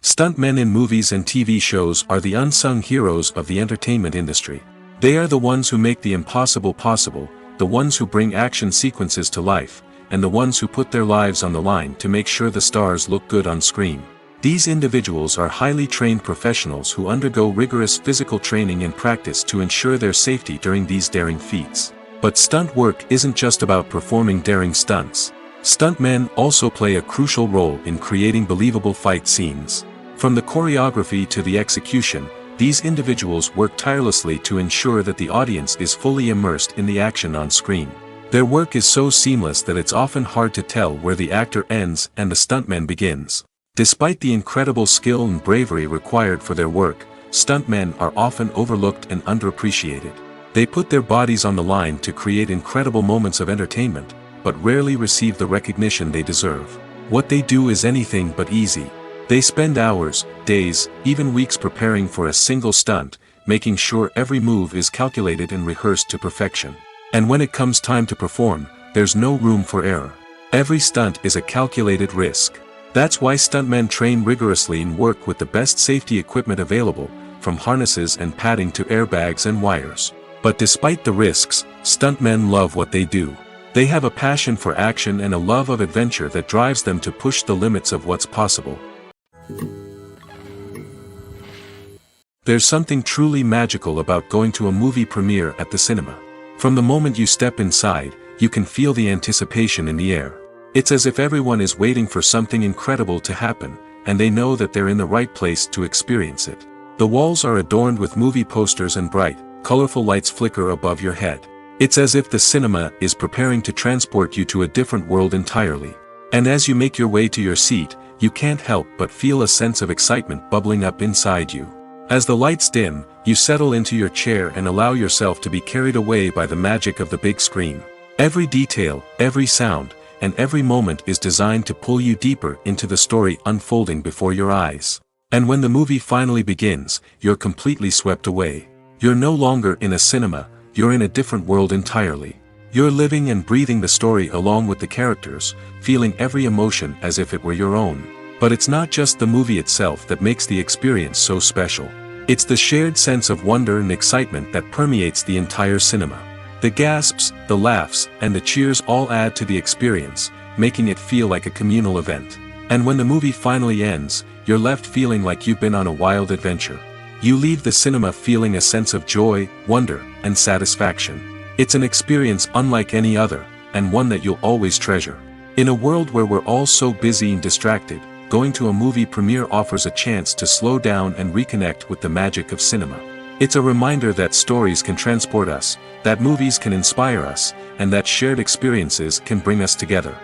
Stuntmen in movies and TV shows are the unsung heroes of the entertainment industry. They are the ones who make the impossible possible, the ones who bring action sequences to life, and the ones who put their lives on the line to make sure the stars look good on screen. These individuals are highly trained professionals who undergo rigorous physical training and practice to ensure their safety during these daring feats. But stunt work isn't just about performing daring stunts. Stuntmen also play a crucial role in creating believable fight scenes. From the choreography to the execution, these individuals work tirelessly to ensure that the audience is fully immersed in the action on screen. Their work is so seamless that it's often hard to tell where the actor ends and the stuntman begins. Despite the incredible skill and bravery required for their work, stuntmen are often overlooked and underappreciated. They put their bodies on the line to create incredible moments of entertainment, but rarely receive the recognition they deserve. What they do is anything but easy. They spend hours, days, even weeks preparing for a single stunt, making sure every move is calculated and rehearsed to perfection. And when it comes time to perform, there's no room for error. Every stunt is a calculated risk. That's why stuntmen train rigorously and work with the best safety equipment available, from harnesses and padding to airbags and wires. But despite the risks, stuntmen love what they do. They have a passion for action and a love of adventure that drives them to push the limits of what's possible. There's something truly magical about going to a movie premiere at the cinema. From the moment you step inside, you can feel the anticipation in the air. It's as if everyone is waiting for something incredible to happen, and they know that they're in the right place to experience it. The walls are adorned with movie posters and bright, colorful lights flicker above your head. It's as if the cinema is preparing to transport you to a different world entirely. And as you make your way to your seat, you can't help but feel a sense of excitement bubbling up inside you. As the lights dim, you settle into your chair and allow yourself to be carried away by the magic of the big screen. Every detail, every sound, and every moment is designed to pull you deeper into the story unfolding before your eyes. And when the movie finally begins, you're completely swept away. You're no longer in a cinema, you're in a different world entirely. You're living and breathing the story along with the characters, feeling every emotion as if it were your own. But it's not just the movie itself that makes the experience so special. It's the shared sense of wonder and excitement that permeates the entire cinema. The gasps, the laughs, and the cheers all add to the experience, making it feel like a communal event. And when the movie finally ends, you're left feeling like you've been on a wild adventure. You leave the cinema feeling a sense of joy, wonder, and satisfaction. It's an experience unlike any other, and one that you'll always treasure. In a world where we're all so busy and distracted, going to a movie premiere offers a chance to slow down and reconnect with the magic of cinema. It's a reminder that stories can transport us, that movies can inspire us, and that shared experiences can bring us together.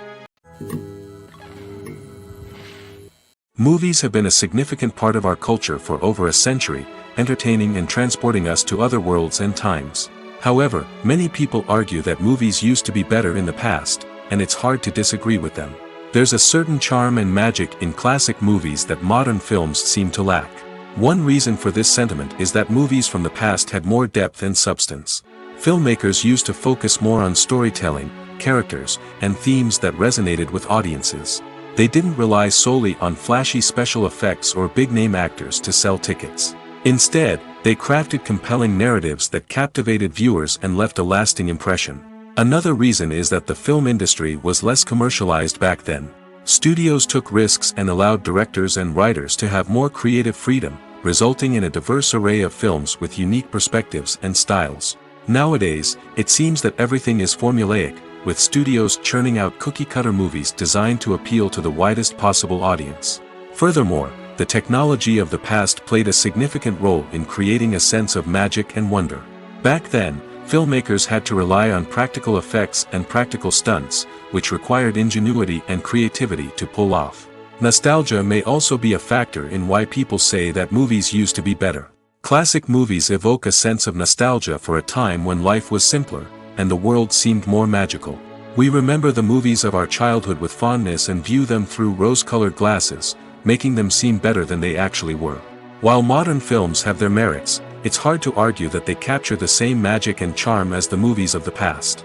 Movies have been a significant part of our culture for over a century, entertaining and transporting us to other worlds and times. However, many people argue that movies used to be better in the past, and it's hard to disagree with them. There's a certain charm and magic in classic movies that modern films seem to lack. One reason for this sentiment is that movies from the past had more depth and substance. Filmmakers used to focus more on storytelling, characters, and themes that resonated with audiences. They didn't rely solely on flashy special effects or big-name actors to sell tickets. Instead, they crafted compelling narratives that captivated viewers and left a lasting impression. Another reason is that the film industry was less commercialized back then. Studios took risks and allowed directors and writers to have more creative freedom, resulting in a diverse array of films with unique perspectives and styles. Nowadays, it seems that everything is formulaic, with studios churning out cookie-cutter movies designed to appeal to the widest possible audience. Furthermore, the technology of the past played a significant role in creating a sense of magic and wonder. Back then, filmmakers had to rely on practical effects and practical stunts, which required ingenuity and creativity to pull off. Nostalgia may also be a factor in why people say that movies used to be better. Classic movies evoke a sense of nostalgia for a time when life was simpler, and the world seemed more magical. We remember the movies of our childhood with fondness and view them through rose-colored glasses, making them seem better than they actually were. While modern films have their merits, it's hard to argue that they capture the same magic and charm as the movies of the past.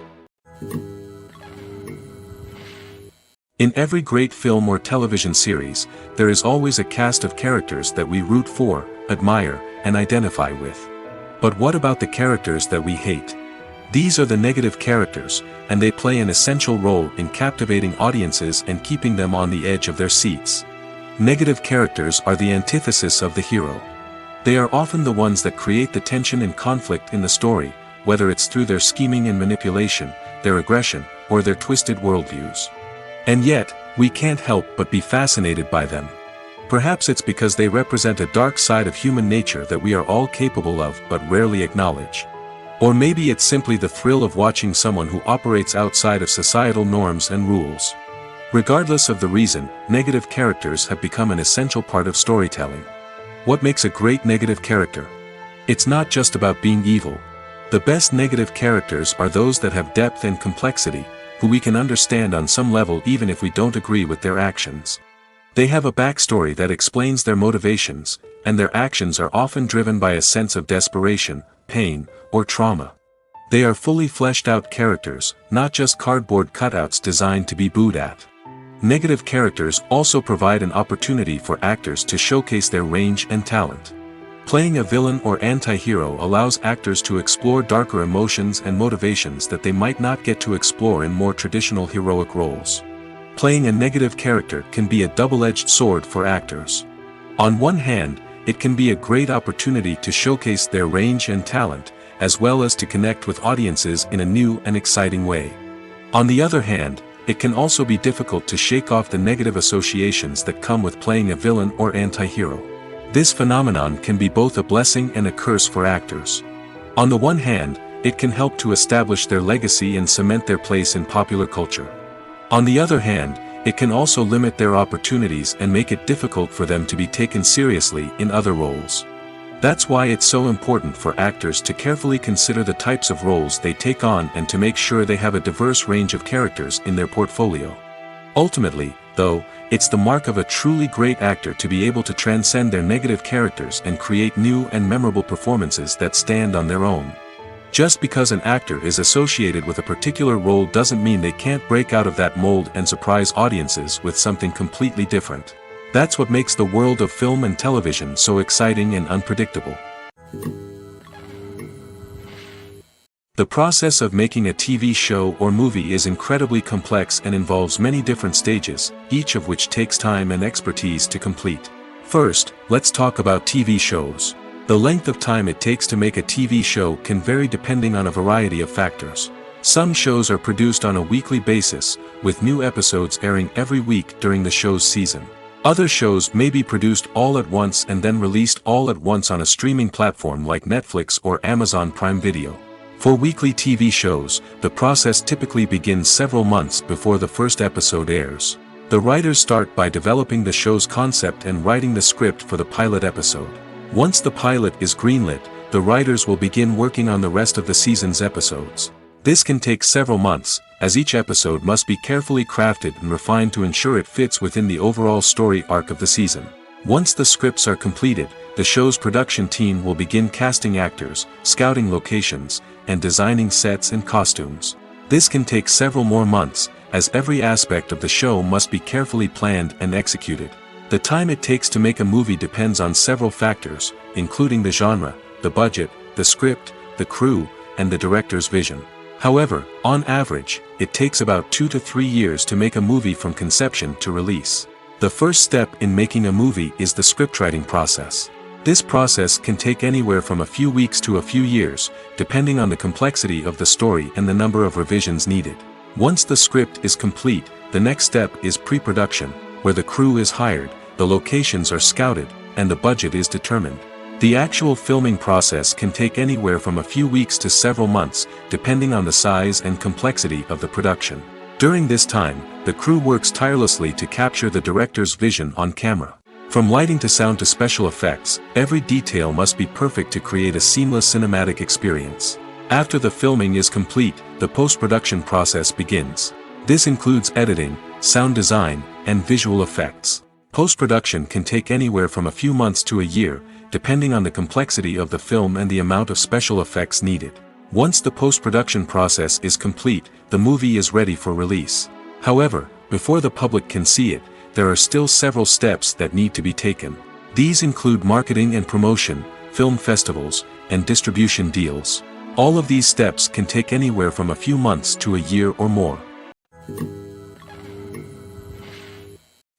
In every great film or television series, there is always a cast of characters that we root for, admire, and identify with. But what about the characters that we hate? These are the negative characters, and they play an essential role in captivating audiences and keeping them on the edge of their seats. Negative characters are the antithesis of the hero. They are often the ones that create the tension and conflict in the story, whether it's through their scheming and manipulation, their aggression, or their twisted worldviews. And yet, we can't help but be fascinated by them. Perhaps it's because they represent a dark side of human nature that we are all capable of but rarely acknowledge. Or maybe it's simply the thrill of watching someone who operates outside of societal norms and rules. Regardless of the reason, negative characters have become an essential part of storytelling. What makes a great negative character? It's not just about being evil. The best negative characters are those that have depth and complexity, who we can understand on some level even if we don't agree with their actions. They have a backstory that explains their motivations, and their actions are often driven by a sense of desperation, pain, or trauma. They are fully fleshed out characters, not just cardboard cutouts designed to be booed at. Negative characters also provide an opportunity for actors to showcase their range and talent. Playing a villain or anti-hero allows actors to explore darker emotions and motivations that they might not get to explore in more traditional heroic roles. Playing a negative character can be a double-edged sword for actors. On one hand, it can be a great opportunity to showcase their range and talent, as well as to connect with audiences in a new and exciting way. On the other hand, it can also be difficult to shake off the negative associations that come with playing a villain or anti-hero. This phenomenon can be both a blessing and a curse for actors. On the one hand, it can help to establish their legacy and cement their place in popular culture. On the other hand, it can also limit their opportunities and make it difficult for them to be taken seriously in other roles. That's why it's so important for actors to carefully consider the types of roles they take on and to make sure they have a diverse range of characters in their portfolio. Ultimately, though, it's the mark of a truly great actor to be able to transcend their negative characters and create new and memorable performances that stand on their own. Just because an actor is associated with a particular role doesn't mean they can't break out of that mold and surprise audiences with something completely different. That's what makes the world of film and television so exciting and unpredictable. The process of making a TV show or movie is incredibly complex and involves many different stages, each of which takes time and expertise to complete. First, let's talk about TV shows. The length of time it takes to make a TV show can vary depending on a variety of factors. Some shows are produced on a weekly basis, with new episodes airing every week during the show's season. Other shows may be produced all at once and then released all at once on a streaming platform like Netflix or Amazon Prime Video. For weekly TV shows, the process typically begins several months before the first episode airs. The writers start by developing the show's concept and writing the script for the pilot episode. Once the pilot is greenlit, the writers will begin working on the rest of the season's episodes. This can take several months, as each episode must be carefully crafted and refined to ensure it fits within the overall story arc of the season. Once the scripts are completed, the show's production team will begin casting actors, scouting locations, and designing sets and costumes. This can take several more months, as every aspect of the show must be carefully planned and executed. The time it takes to make a movie depends on several factors, including the genre, the budget, the script, the crew, and the director's vision. However, on average, it takes about 2 to 3 years to make a movie from conception to release. The first step in making a movie is the scriptwriting process. This process can take anywhere from a few weeks to a few years, depending on the complexity of the story and the number of revisions needed. Once the script is complete, the next step is pre-production, where the crew is hired, the locations are scouted, and the budget is determined. The actual filming process can take anywhere from a few weeks to several months, depending on the size and complexity of the production. During this time, the crew works tirelessly to capture the director's vision on camera. From lighting to sound to special effects, every detail must be perfect to create a seamless cinematic experience. After the filming is complete, the post-production process begins. This includes editing, sound design, and visual effects. Post-production can take anywhere from a few months to a year, depending on the complexity of the film and the amount of special effects needed. Once the post-production process is complete, the movie is ready for release. However, before the public can see it, there are still several steps that need to be taken. These include marketing and promotion, film festivals, and distribution deals. All of these steps can take anywhere from a few months to a year or more.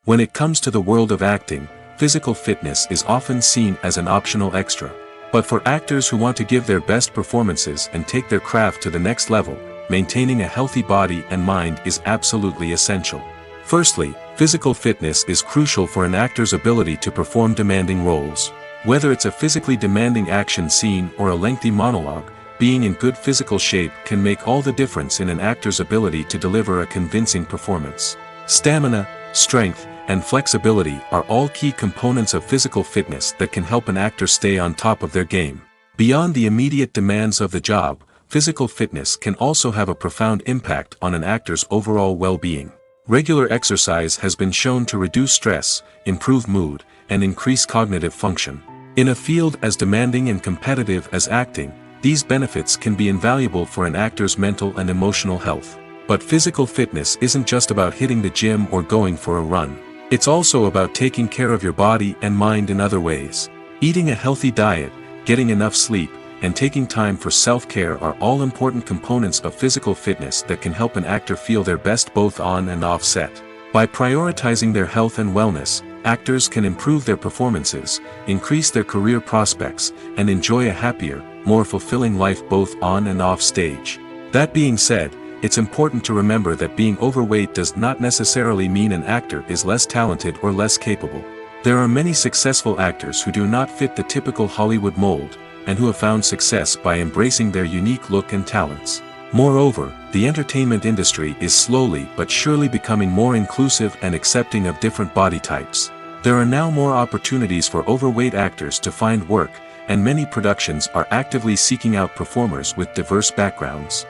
When it comes to the world of acting, physical fitness is often seen as an optional extra. But for actors who want to give their best performances and take their craft to the next level, maintaining a healthy body and mind is absolutely essential. Firstly, physical fitness is crucial for an actor's ability to perform demanding roles. Whether it's a physically demanding action scene or a lengthy monologue, being in good physical shape can make all the difference in an actor's ability to deliver a convincing performance. Stamina, strength, and flexibility are all key components of physical fitness that can help an actor stay on top of their game. Beyond the immediate demands of the job, physical fitness can also have a profound impact on an actor's overall well-being. Regular exercise has been shown to reduce stress, improve mood, and increase cognitive function. In a field as demanding and competitive as acting, these benefits can be invaluable for an actor's mental and emotional health. But physical fitness isn't just about hitting the gym or going for a run. It's also about taking care of your body and mind in other ways. Eating a healthy diet, getting enough sleep, and taking time for self-care are all important components of physical fitness that can help an actor feel their best both on and off set. By prioritizing their health and wellness, actors can improve their performances, increase their career prospects, and enjoy a happier, more fulfilling life both on and off stage. That being said, it's important to remember that being overweight does not necessarily mean an actor is less talented or less capable. There are many successful actors who do not fit the typical Hollywood mold, and who have found success by embracing their unique look and talents. Moreover, the entertainment industry is slowly but surely becoming more inclusive and accepting of different body types. There are now more opportunities for overweight actors to find work, and many productions are actively seeking out performers with diverse backgrounds.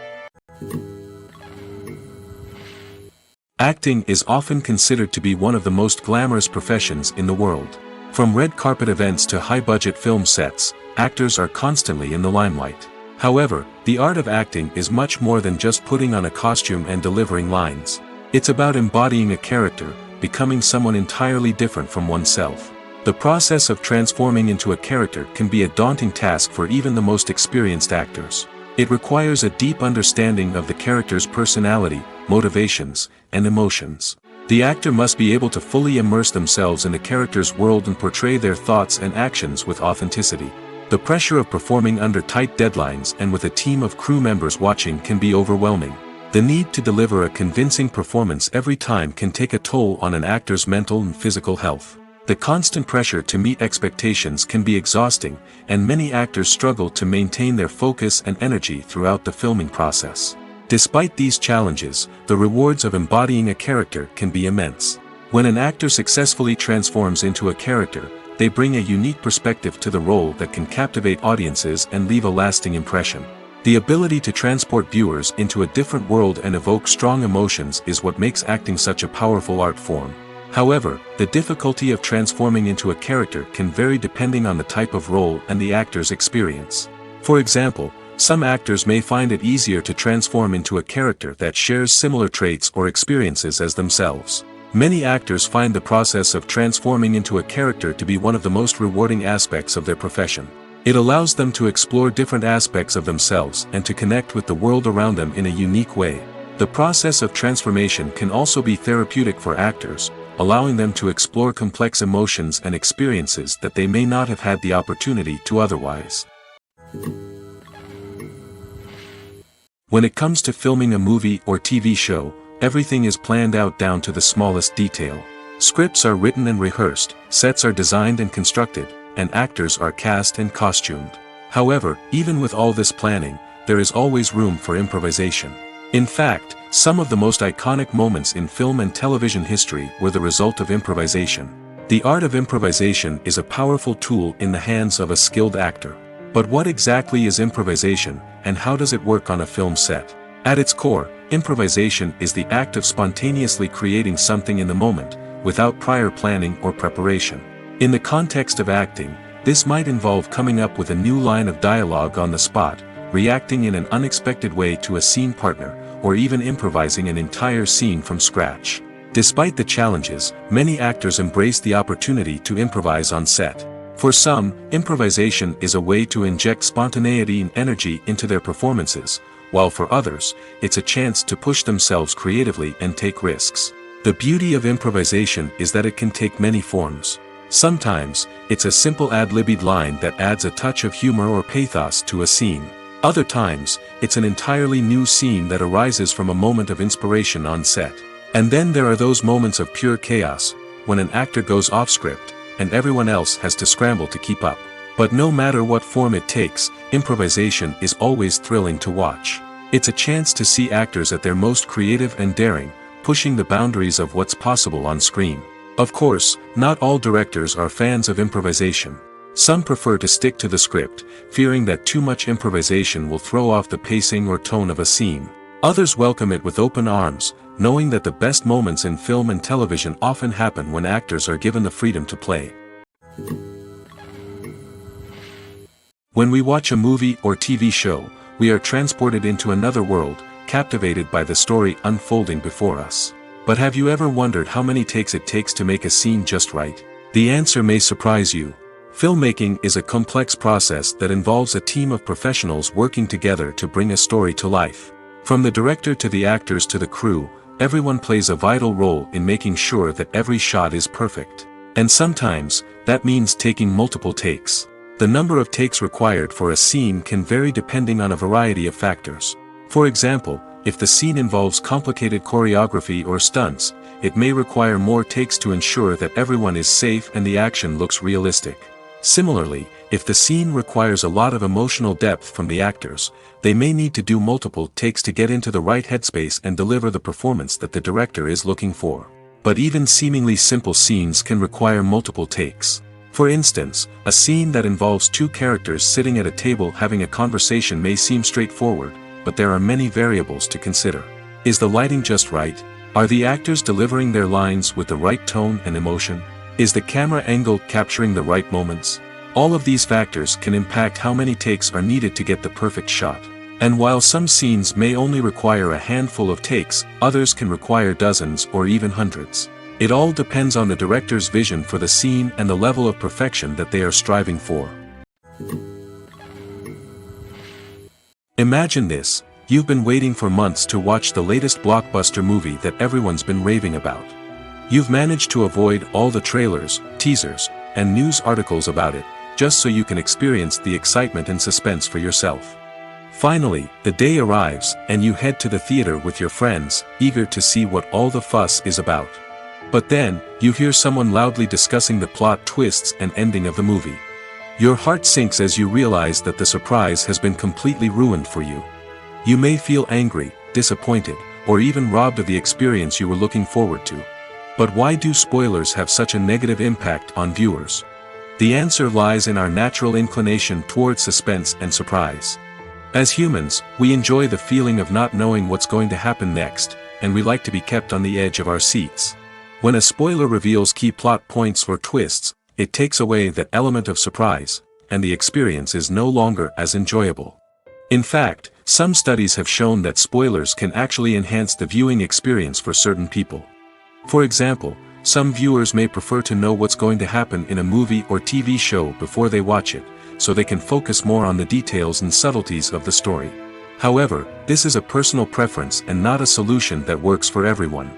Acting is often considered to be one of the most glamorous professions in the world. From red carpet events to high-budget film sets, actors are constantly in the limelight. However, the art of acting is much more than just putting on a costume and delivering lines. It's about embodying a character, becoming someone entirely different from oneself. The process of transforming into a character can be a daunting task for even the most experienced actors. It requires a deep understanding of the character's personality, motivations, and emotions. The actor must be able to fully immerse themselves in the character's world and portray their thoughts and actions with authenticity. The pressure of performing under tight deadlines and with a team of crew members watching can be overwhelming. The need to deliver a convincing performance every time can take a toll on an actor's mental and physical health. The constant pressure to meet expectations can be exhausting, and many actors struggle to maintain their focus and energy throughout the filming process. Despite these challenges, the rewards of embodying a character can be immense. When an actor successfully transforms into a character, they bring a unique perspective to the role that can captivate audiences and leave a lasting impression. The ability to transport viewers into a different world and evoke strong emotions is what makes acting such a powerful art form. However, the difficulty of transforming into a character can vary depending on the type of role and the actor's experience. For example, some actors may find it easier to transform into a character that shares similar traits or experiences as themselves. Many actors find the process of transforming into a character to be one of the most rewarding aspects of their profession. It allows them to explore different aspects of themselves and to connect with the world around them in a unique way. The process of transformation can also be therapeutic for actors, allowing them to explore complex emotions and experiences that they may not have had the opportunity to otherwise. When it comes to filming a movie or TV show, everything is planned out down to the smallest detail. Scripts are written and rehearsed, sets are designed and constructed, and actors are cast and costumed. However, even with all this planning, there is always room for improvisation. In fact, some of the most iconic moments in film and television history were the result of improvisation. The art of improvisation is a powerful tool in the hands of a skilled actor. But what exactly is improvisation, and how does it work on a film set? At its core, improvisation is the act of spontaneously creating something in the moment, without prior planning or preparation. In the context of acting, this might involve coming up with a new line of dialogue on the spot, reacting in an unexpected way to a scene partner, or even improvising an entire scene from scratch. Despite the challenges, many actors embrace the opportunity to improvise on set. For some, improvisation is a way to inject spontaneity and energy into their performances, while for others, it's a chance to push themselves creatively and take risks. The beauty of improvisation is that it can take many forms. Sometimes, it's a simple ad-libbed line that adds a touch of humor or pathos to a scene. Other times, it's an entirely new scene that arises from a moment of inspiration on set. And then there are those moments of pure chaos, when an actor goes off script, and everyone else has to scramble to keep up. But no matter what form it takes, improvisation is always thrilling to watch. It's a chance to see actors at their most creative and daring, pushing the boundaries of what's possible on screen. Of course, not all directors are fans of improvisation. Some prefer to stick to the script, fearing that too much improvisation will throw off the pacing or tone of a scene. Others welcome it with open arms, knowing that the best moments in film and television often happen when actors are given the freedom to play. When we watch a movie or TV show, we are transported into another world, captivated by the story unfolding before us. But have you ever wondered how many takes it takes to make a scene just right? The answer may surprise you. Filmmaking is a complex process that involves a team of professionals working together to bring a story to life. From the director to the actors to the crew, everyone plays a vital role in making sure that every shot is perfect. And sometimes, that means taking multiple takes. The number of takes required for a scene can vary depending on a variety of factors. For example, if the scene involves complicated choreography or stunts, it may require more takes to ensure that everyone is safe and the action looks realistic. Similarly, if the scene requires a lot of emotional depth from the actors, they may need to do multiple takes to get into the right headspace and deliver the performance that the director is looking for. But even seemingly simple scenes can require multiple takes. For instance, a scene that involves two characters sitting at a table having a conversation may seem straightforward, but there are many variables to consider. Is the lighting just right? Are the actors delivering their lines with the right tone and emotion? Is the camera angle capturing the right moments? All of these factors can impact how many takes are needed to get the perfect shot. And while some scenes may only require a handful of takes, others can require dozens or even hundreds. It all depends on the director's vision for the scene and the level of perfection that they are striving for. Imagine this: you've been waiting for months to watch the latest blockbuster movie that everyone's been raving about. You've managed to avoid all the trailers, teasers, and news articles about it, just so you can experience the excitement and suspense for yourself. Finally, the day arrives, and you head to the theater with your friends, eager to see what all the fuss is about. But then, you hear someone loudly discussing the plot twists and ending of the movie. Your heart sinks as you realize that the surprise has been completely ruined for you. You may feel angry, disappointed, or even robbed of the experience you were looking forward to. But why do spoilers have such a negative impact on viewers? The answer lies in our natural inclination toward suspense and surprise. As humans, we enjoy the feeling of not knowing what's going to happen next, and we like to be kept on the edge of our seats. When a spoiler reveals key plot points or twists, it takes away that element of surprise, and the experience is no longer as enjoyable. In fact, some studies have shown that spoilers can actually enhance the viewing experience for certain people. For example, some viewers may prefer to know what's going to happen in a movie or TV show before they watch it, so they can focus more on the details and subtleties of the story. However, this is a personal preference and not a solution that works for everyone.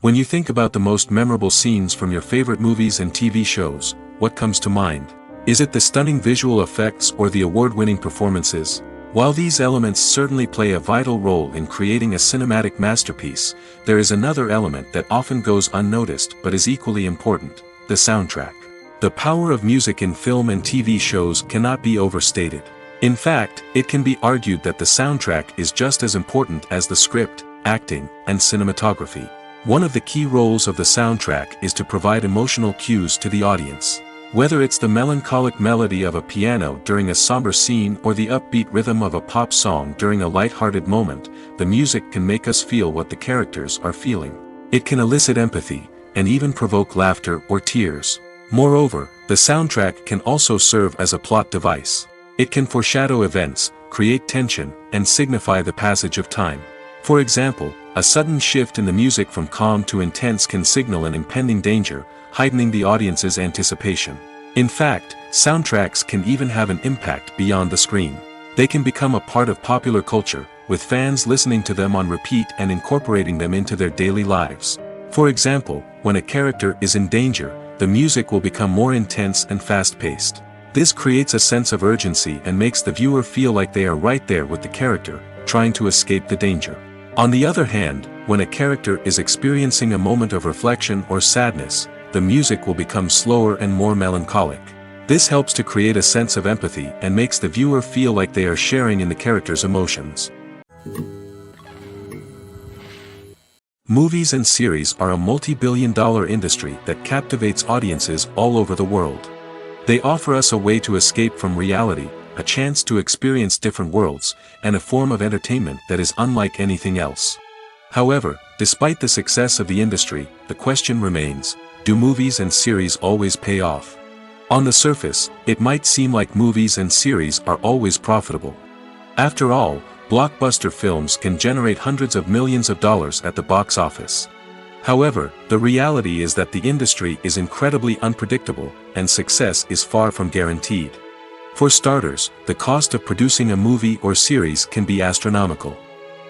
When you think about the most memorable scenes from your favorite movies and TV shows, what comes to mind? Is it the stunning visual effects or the award-winning performances? While these elements certainly play a vital role in creating a cinematic masterpiece, there is another element that often goes unnoticed but is equally important: the soundtrack. The power of music in film and TV shows cannot be overstated. In fact, it can be argued that the soundtrack is just as important as the script, acting, and cinematography. One of the key roles of the soundtrack is to provide emotional cues to the audience. Whether it's the melancholic melody of a piano during a somber scene or the upbeat rhythm of a pop song during a light-hearted moment, the music can make us feel what the characters are feeling. It can elicit empathy, and even provoke laughter or tears. Moreover, the soundtrack can also serve as a plot device. It can foreshadow events, create tension, and signify the passage of time. For example, a sudden shift in the music from calm to intense can signal an impending danger, heightening the audience's anticipation. In fact, soundtracks can even have an impact beyond the screen. They can become a part of popular culture, with fans listening to them on repeat and incorporating them into their daily lives. For example, when a character is in danger, the music will become more intense and fast-paced. This creates a sense of urgency and makes the viewer feel like they are right there with the character, trying to escape the danger. On the other hand, when a character is experiencing a moment of reflection or sadness, the music will become slower and more melancholic. This helps to create a sense of empathy and makes the viewer feel like they are sharing in the character's emotions. Movies and series are a multi-billion-dollar industry that captivates audiences all over the world. They offer us a way to escape from reality, a chance to experience different worlds, and a form of entertainment that is unlike anything else. However, despite the success of the industry, the question remains, do movies and series always pay off? On the surface, it might seem like movies and series are always profitable. After all, blockbuster films can generate hundreds of millions of dollars at the box office. However, the reality is that the industry is incredibly unpredictable, and success is far from guaranteed. For starters, the cost of producing a movie or series can be astronomical.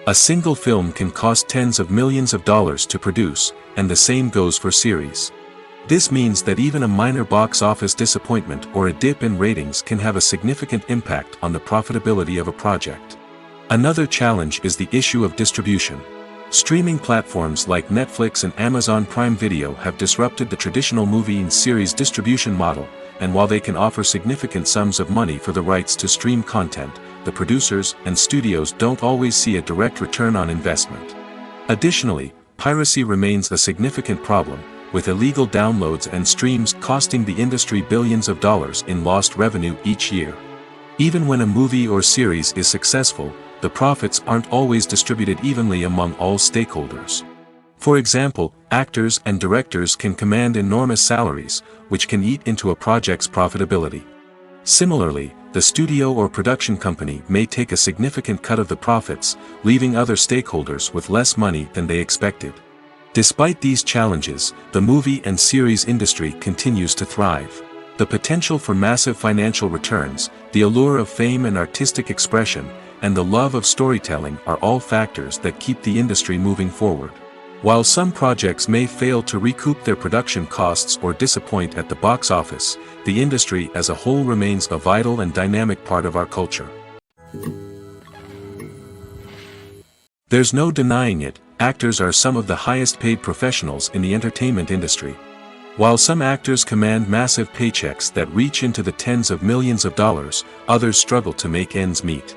A single film can cost tens of millions of dollars to produce, and the same goes for series. This means that even a minor box office disappointment or a dip in ratings can have a significant impact on the profitability of a project. Another challenge is the issue of distribution. Streaming platforms like Netflix and Amazon Prime Video have disrupted the traditional movie and series distribution model, and while they can offer significant sums of money for the rights to stream content, the producers and studios don't always see a direct return on investment. Additionally, piracy remains a significant problem, with illegal downloads and streams costing the industry billions of dollars in lost revenue each year. Even when a movie or series is successful, the profits aren't always distributed evenly among all stakeholders. For example, actors and directors can command enormous salaries, which can eat into a project's profitability. Similarly, the studio or production company may take a significant cut of the profits, leaving other stakeholders with less money than they expected. Despite these challenges, the movie and series industry continues to thrive. The potential for massive financial returns, the allure of fame and artistic expression, and the love of storytelling are all factors that keep the industry moving forward. While some projects may fail to recoup their production costs or disappoint at the box office, the industry as a whole remains a vital and dynamic part of our culture. There's no denying it, actors are some of the highest paid professionals in the entertainment industry. While some actors command massive paychecks that reach into the tens of millions of dollars, others struggle to make ends meet.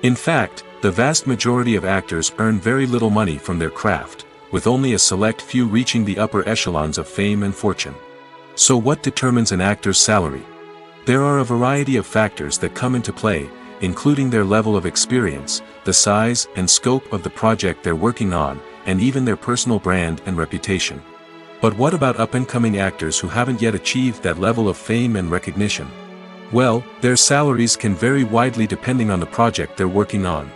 In fact, the vast majority of actors earn very little money from their craft, with only a select few reaching the upper echelons of fame and fortune. So what determines an actor's salary? There are a variety of factors that come into play, including their level of experience, the size and scope of the project they're working on, and even their personal brand and reputation. But what about up-and-coming actors who haven't yet achieved that level of fame and recognition? Well, their salaries can vary widely depending on the project they're working on.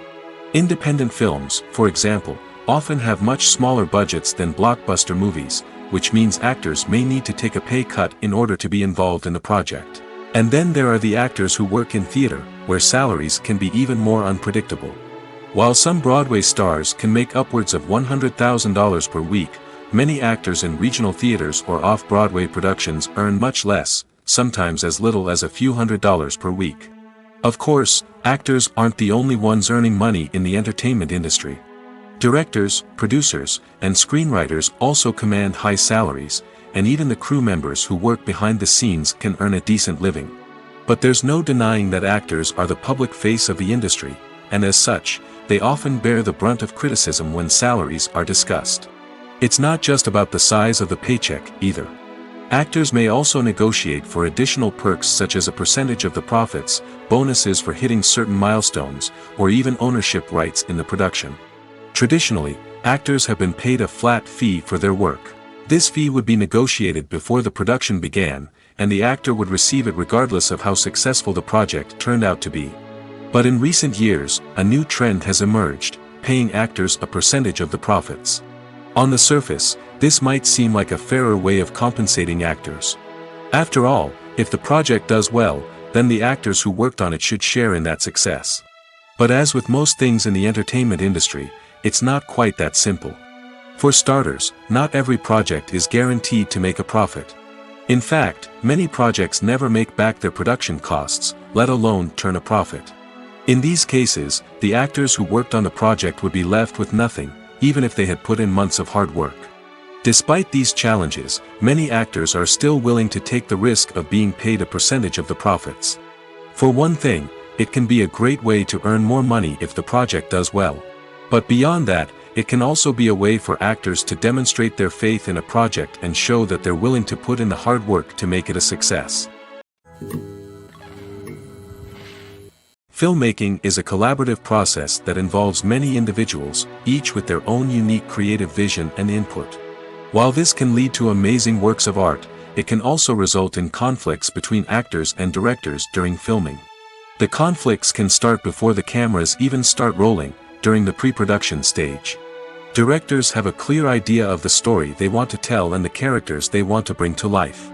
Independent films, for example, often have much smaller budgets than blockbuster movies, which means actors may need to take a pay cut in order to be involved in the project. And then there are the actors who work in theater, where salaries can be even more unpredictable. While some Broadway stars can make upwards of $100,000 per week, many actors in regional theaters or off-Broadway productions earn much less, sometimes as little as a few $100s per week. Of course, actors aren't the only ones earning money in the entertainment industry. Directors, producers, and screenwriters also command high salaries, and even the crew members who work behind the scenes can earn a decent living. But there's no denying that actors are the public face of the industry, and as such, they often bear the brunt of criticism when salaries are discussed. It's not just about the size of the paycheck, either. Actors may also negotiate for additional perks such as a percentage of the profits, bonuses for hitting certain milestones, or even ownership rights in the production. Traditionally, actors have been paid a flat fee for their work. This fee would be negotiated before the production began, and the actor would receive it regardless of how successful the project turned out to be. But in recent years, a new trend has emerged, paying actors a percentage of the profits. On the surface, this might seem like a fairer way of compensating actors. After all, if the project does well, then the actors who worked on it should share in that success. But as with most things in the entertainment industry, it's not quite that simple. For starters, not every project is guaranteed to make a profit. In fact, many projects never make back their production costs, let alone turn a profit. In these cases, the actors who worked on the project would be left with nothing, even if they had put in months of hard work. Despite these challenges, many actors are still willing to take the risk of being paid a percentage of the profits. For one thing, it can be a great way to earn more money if the project does well. But beyond that, it can also be a way for actors to demonstrate their faith in a project and show that they're willing to put in the hard work to make it a success. Filmmaking is a collaborative process that involves many individuals, each with their own unique creative vision and input. While this can lead to amazing works of art, it can also result in conflicts between actors and directors during filming. The conflicts can start before the cameras even start rolling, during the pre-production stage. Directors have a clear idea of the story they want to tell and the characters they want to bring to life.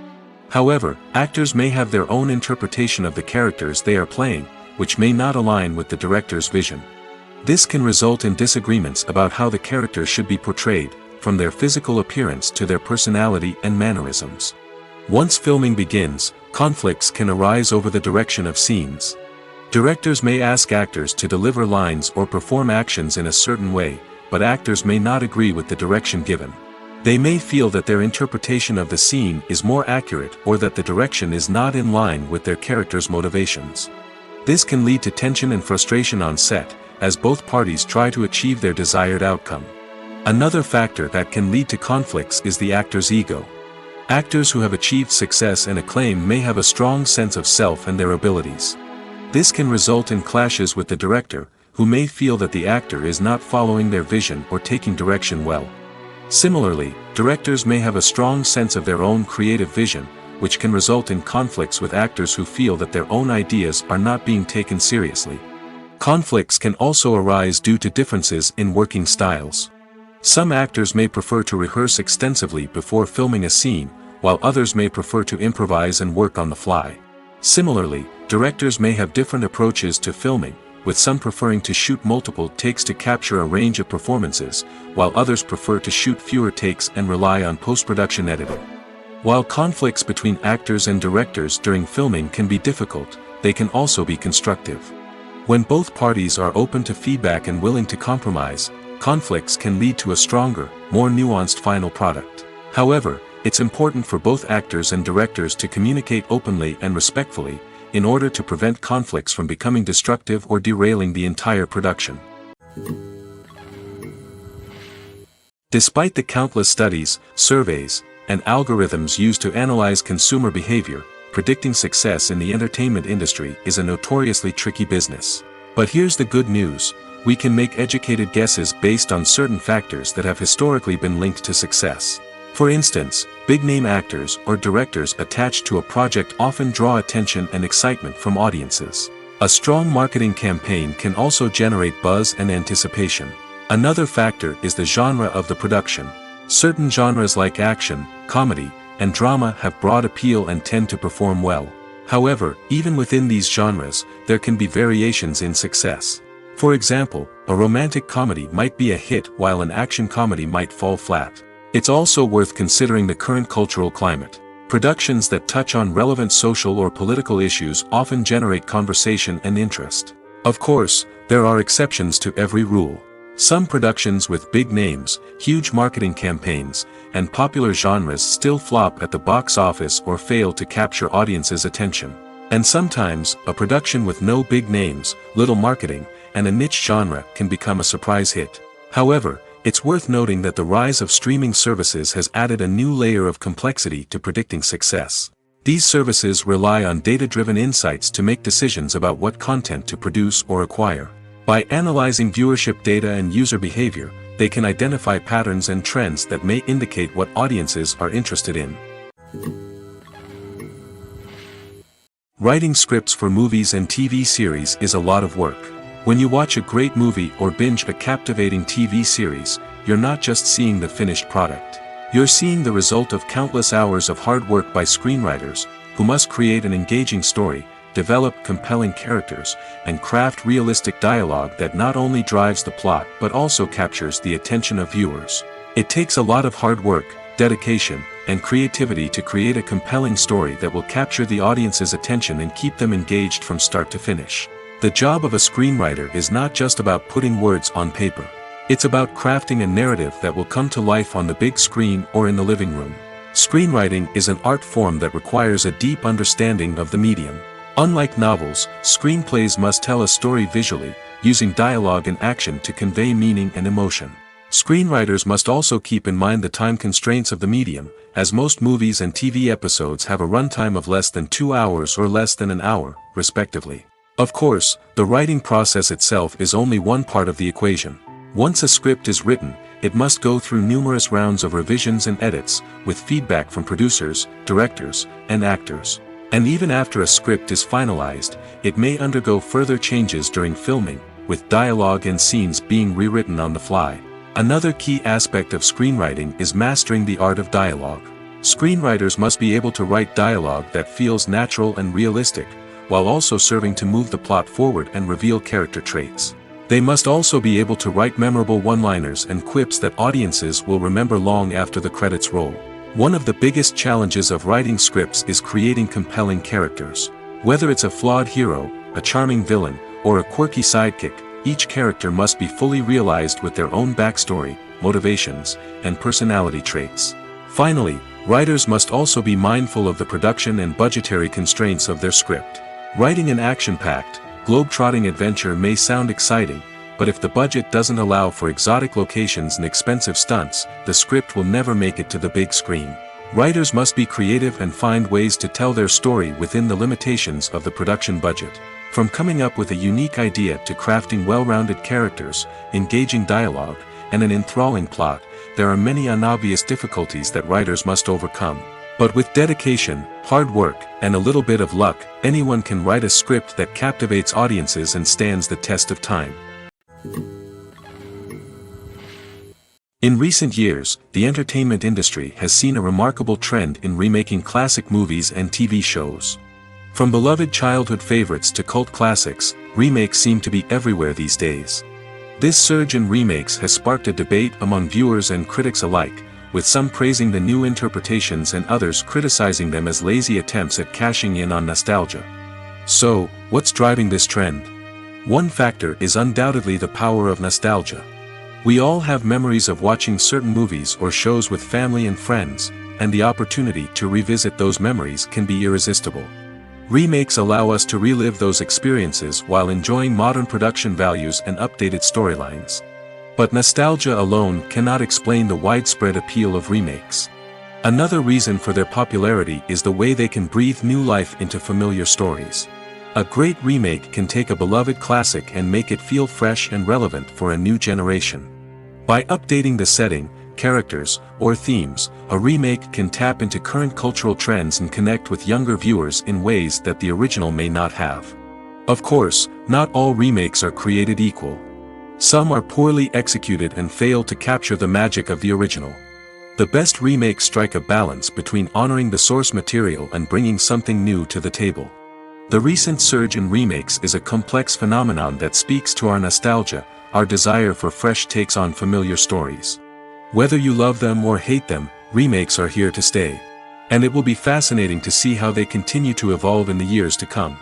However, actors may have their own interpretation of the characters they are playing, which may not align with the director's vision. This can result in disagreements about how the characters should be portrayed, from their physical appearance to their personality and mannerisms. Once filming begins, conflicts can arise over the direction of scenes. Directors may ask actors to deliver lines or perform actions in a certain way, but actors may not agree with the direction given. They may feel that their interpretation of the scene is more accurate or that the direction is not in line with their character's motivations. This can lead to tension and frustration on set, as both parties try to achieve their desired outcome. Another factor that can lead to conflicts is the actor's ego. Actors who have achieved success and acclaim may have a strong sense of self and their abilities. This can result in clashes with the director, who may feel that the actor is not following their vision or taking direction well. Similarly, directors may have a strong sense of their own creative vision, which can result in conflicts with actors who feel that their own ideas are not being taken seriously. Conflicts can also arise due to differences in working styles. Some actors may prefer to rehearse extensively before filming a scene, while others may prefer to improvise and work on the fly. Similarly, directors may have different approaches to filming, with some preferring to shoot multiple takes to capture a range of performances, while others prefer to shoot fewer takes and rely on post-production editing. While conflicts between actors and directors during filming can be difficult, they can also be constructive. When both parties are open to feedback and willing to compromise, conflicts can lead to a stronger, more nuanced final product. However, it's important for both actors and directors to communicate openly and respectfully, in order to prevent conflicts from becoming destructive or derailing the entire production. Despite the countless studies, surveys, and algorithms used to analyze consumer behavior, predicting success in the entertainment industry is a notoriously tricky business. But here's the good news: we can make educated guesses based on certain factors that have historically been linked to success. For instance, big-name actors or directors attached to a project often draw attention and excitement from audiences. A strong marketing campaign can also generate buzz and anticipation. Another factor is the genre of the production. Certain genres like action, comedy, and drama have broad appeal and tend to perform well. However, even within these genres, there can be variations in success. For example, a romantic comedy might be a hit while an action comedy might fall flat. It's also worth considering the current cultural climate. Productions that touch on relevant social or political issues often generate conversation and interest. Of course, there are exceptions to every rule. Some productions with big names, huge marketing campaigns, and popular genres still flop at the box office or fail to capture audiences' attention. And sometimes, a production with no big names, little marketing, and a niche genre can become a surprise hit. However, it's worth noting that the rise of streaming services has added a new layer of complexity to predicting success. These services rely on data-driven insights to make decisions about what content to produce or acquire. By analyzing viewership data and user behavior, they can identify patterns and trends that may indicate what audiences are interested in. Writing scripts for movies and TV series is a lot of work. When you watch a great movie or binge a captivating TV series, you're not just seeing the finished product. You're seeing the result of countless hours of hard work by screenwriters, who must create an engaging story, develop compelling characters, and craft realistic dialogue that not only drives the plot but also captures the attention of viewers. It takes a lot of hard work, dedication, and creativity to create a compelling story that will capture the audience's attention and keep them engaged from start to finish. The job of a screenwriter is not just about putting words on paper. It's about crafting a narrative that will come to life on the big screen or in the living room. Screenwriting is an art form that requires a deep understanding of the medium. Unlike novels, screenplays must tell a story visually, using dialogue and action to convey meaning and emotion. Screenwriters must also keep in mind the time constraints of the medium, as most movies and TV episodes have a runtime of less than 2 hours or less than an hour, respectively. Of course, the writing process itself is only one part of the equation. Once a script is written, it must go through numerous rounds of revisions and edits, with feedback from producers, directors, and actors. And even after a script is finalized, it may undergo further changes during filming, with dialogue and scenes being rewritten on the fly. Another key aspect of screenwriting is mastering the art of dialogue. Screenwriters must be able to write dialogue that feels natural and realistic, while also serving to move the plot forward and reveal character traits. They must also be able to write memorable one-liners and quips that audiences will remember long after the credits roll. One of the biggest challenges of writing scripts is creating compelling characters. Whether it's a flawed hero, a charming villain, or a quirky sidekick, each character must be fully realized with their own backstory, motivations, and personality traits. Finally, writers must also be mindful of the production and budgetary constraints of their script. Writing an action-packed, globe-trotting adventure may sound exciting, but if the budget doesn't allow for exotic locations and expensive stunts, the script will never make it to the big screen. Writers must be creative and find ways to tell their story within the limitations of the production budget. From coming up with a unique idea to crafting well-rounded characters, engaging dialogue, and an enthralling plot, there are many unobvious difficulties that writers must overcome. But with dedication, hard work, and a little bit of luck, anyone can write a script that captivates audiences and stands the test of time. In recent years, the entertainment industry has seen a remarkable trend in remaking classic movies and TV shows. From beloved childhood favorites to cult classics, remakes seem to be everywhere these days. This surge in remakes has sparked a debate among viewers and critics alike, with some praising the new interpretations and others criticizing them as lazy attempts at cashing in on nostalgia. So, what's driving this trend? One factor is undoubtedly the power of nostalgia. We all have memories of watching certain movies or shows with family and friends, and the opportunity to revisit those memories can be irresistible. Remakes allow us to relive those experiences while enjoying modern production values and updated storylines. But nostalgia alone cannot explain the widespread appeal of remakes. Another reason for their popularity is the way they can breathe new life into familiar stories. A great remake can take a beloved classic and make it feel fresh and relevant for a new generation. By updating the setting, characters, or themes, a remake can tap into current cultural trends and connect with younger viewers in ways that the original may not have. Of course, not all remakes are created equal. Some are poorly executed and fail to capture the magic of the original. The best remakes strike a balance between honoring the source material and bringing something new to the table. The recent surge in remakes is a complex phenomenon that speaks to our nostalgia, our desire for fresh takes on familiar stories. Whether you love them or hate them, remakes are here to stay. And it will be fascinating to see how they continue to evolve in the years to come.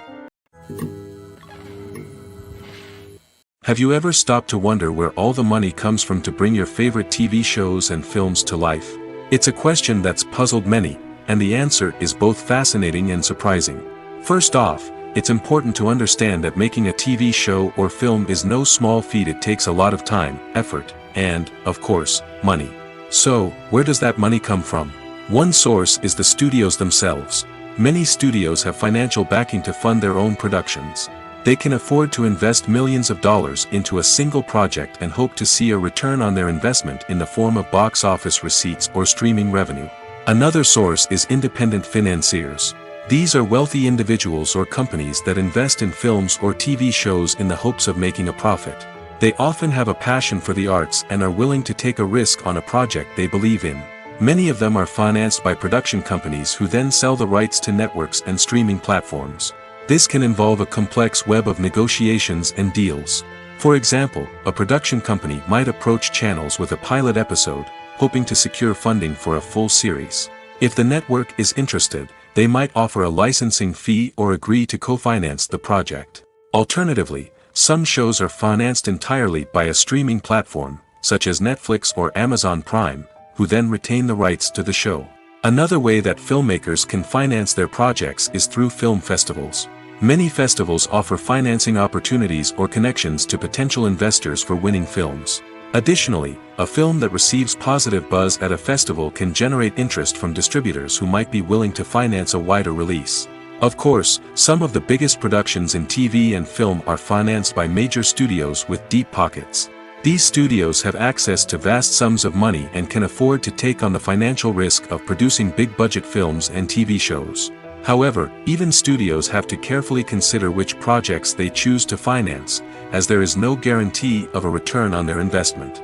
Have you ever stopped to wonder where all the money comes from to bring your favorite TV shows and films to life? It's a question that's puzzled many, and the answer is both fascinating and surprising. First off, it's important to understand that making a TV show or film is no small feat. It takes a lot of time, effort, and, of course, money. So, where does that money come from? One source is the studios themselves. Many studios have financial backing to fund their own productions. They can afford to invest millions of dollars into a single project and hope to see a return on their investment in the form of box office receipts or streaming revenue. Another source is independent financiers. These are wealthy individuals or companies that invest in films or TV shows in the hopes of making a profit. They often have a passion for the arts and are willing to take a risk on a project they believe in. Many of them are financed by production companies who then sell the rights to networks and streaming platforms. This can involve a complex web of negotiations and deals. For example, a production company might approach channels with a pilot episode, hoping to secure funding for a full series. If the network is interested, they might offer a licensing fee or agree to co-finance the project. Alternatively, some shows are financed entirely by a streaming platform, such as Netflix or Amazon Prime, who then retain the rights to the show. Another way that filmmakers can finance their projects is through film festivals. Many festivals offer financing opportunities or connections to potential investors for winning films. Additionally, a film that receives positive buzz at a festival can generate interest from distributors who might be willing to finance a wider release. Of course, some of the biggest productions in TV and film are financed by major studios with deep pockets. These studios have access to vast sums of money and can afford to take on the financial risk of producing big-budget films and TV shows. However, even studios have to carefully consider which projects they choose to finance, as there is no guarantee of a return on their investment.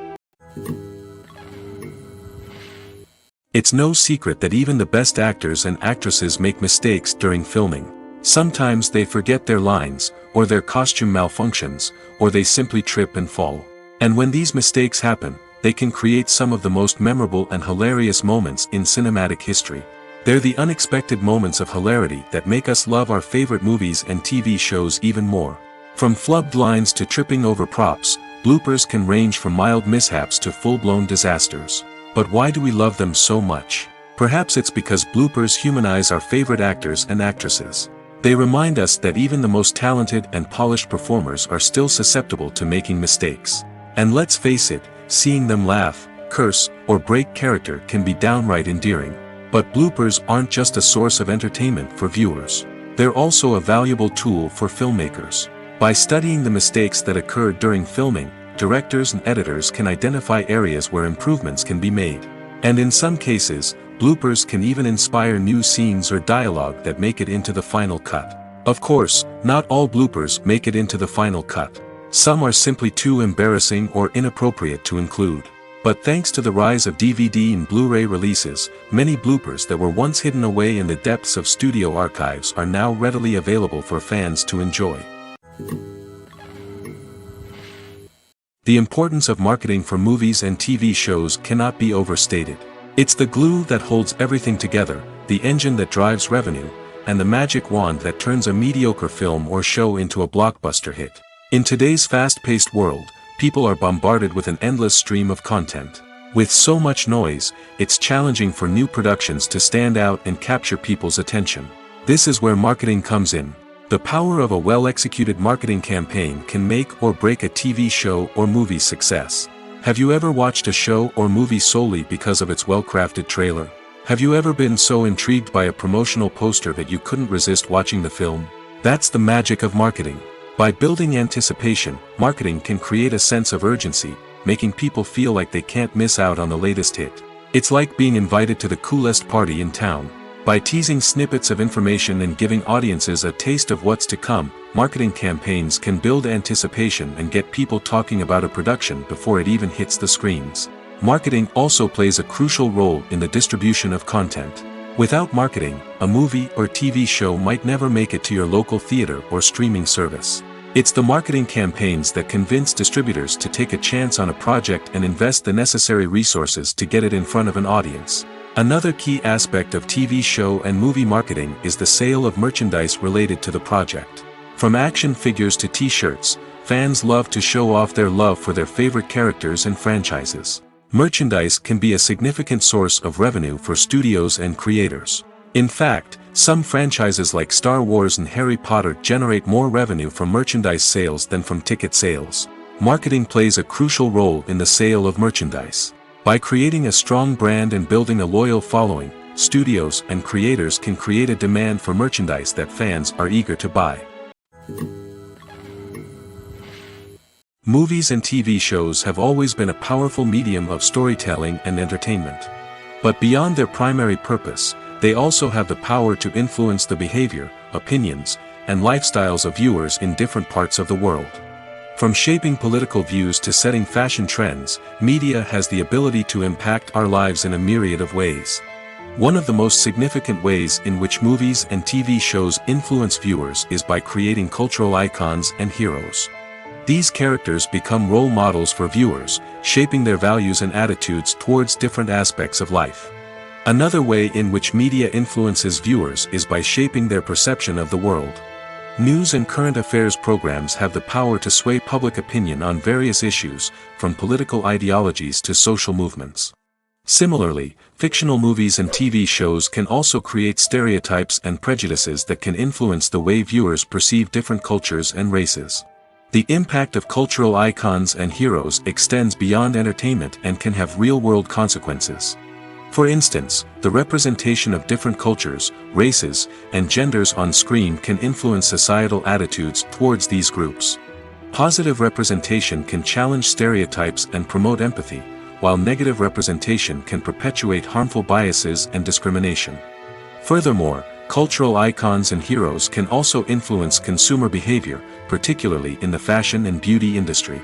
It's no secret that even the best actors and actresses make mistakes during filming. Sometimes they forget their lines, or their costume malfunctions, or they simply trip and fall. And when these mistakes happen, they can create some of the most memorable and hilarious moments in cinematic history. They're the unexpected moments of hilarity that make us love our favorite movies and TV shows even more. From flubbed lines to tripping over props, bloopers can range from mild mishaps to full-blown disasters. But why do we love them so much? Perhaps it's because bloopers humanize our favorite actors and actresses. They remind us that even the most talented and polished performers are still susceptible to making mistakes. And let's face it, seeing them laugh, curse, or break character can be downright endearing. But bloopers aren't just a source of entertainment for viewers. They're also a valuable tool for filmmakers. By studying the mistakes that occurred during filming, directors and editors can identify areas where improvements can be made. And in some cases, bloopers can even inspire new scenes or dialogue that make it into the final cut. Of course, not all bloopers make it into the final cut. Some are simply too embarrassing or inappropriate to include. But thanks to the rise of DVD and Blu-ray releases, many bloopers that were once hidden away in the depths of studio archives are now readily available for fans to enjoy. The importance of marketing for movies and TV shows cannot be overstated. It's the glue that holds everything together, the engine that drives revenue, and the magic wand that turns a mediocre film or show into a blockbuster hit. In today's fast-paced world, people are bombarded with an endless stream of content. With so much noise, it's challenging for new productions to stand out and capture people's attention. This is where marketing comes in. The power of a well-executed marketing campaign can make or break a TV show or movie's success. Have you ever watched a show or movie solely because of its well-crafted trailer? Have you ever been so intrigued by a promotional poster that you couldn't resist watching the film? That's the magic of marketing. By building anticipation, marketing can create a sense of urgency, making people feel like they can't miss out on the latest hit. It's like being invited to the coolest party in town. By teasing snippets of information and giving audiences a taste of what's to come, marketing campaigns can build anticipation and get people talking about a production before it even hits the screens. Marketing also plays a crucial role in the distribution of content. Without marketing, a movie or TV show might never make it to your local theater or streaming service. It's the marketing campaigns that convince distributors to take a chance on a project and invest the necessary resources to get it in front of an audience. Another key aspect of TV show and movie marketing is the sale of merchandise related to the project. From action figures to t-shirts, fans love to show off their love for their favorite characters and franchises. Merchandise can be a significant source of revenue for studios and creators. In fact, some franchises like Star Wars and Harry Potter generate more revenue from merchandise sales than from ticket sales. Marketing plays a crucial role in the sale of merchandise. By creating a strong brand and building a loyal following, studios and creators can create a demand for merchandise that fans are eager to buy. Movies and TV shows have always been a powerful medium of storytelling and entertainment. But beyond their primary purpose, they also have the power to influence the behavior, opinions, and lifestyles of viewers in different parts of the world. From shaping political views to setting fashion trends, media has the ability to impact our lives in a myriad of ways. One of the most significant ways in which movies and TV shows influence viewers is by creating cultural icons and heroes. These characters become role models for viewers, shaping their values and attitudes towards different aspects of life. Another way in which media influences viewers is by shaping their perception of the world. News and current affairs programs have the power to sway public opinion on various issues, from political ideologies to social movements. Similarly, fictional movies and TV shows can also create stereotypes and prejudices that can influence the way viewers perceive different cultures and races. The impact of cultural icons and heroes extends beyond entertainment and can have real-world consequences. For instance, the representation of different cultures, races, and genders on screen can influence societal attitudes towards these groups. Positive representation can challenge stereotypes and promote empathy, while negative representation can perpetuate harmful biases and discrimination. Furthermore, cultural icons and heroes can also influence consumer behavior, particularly in the fashion and beauty industry.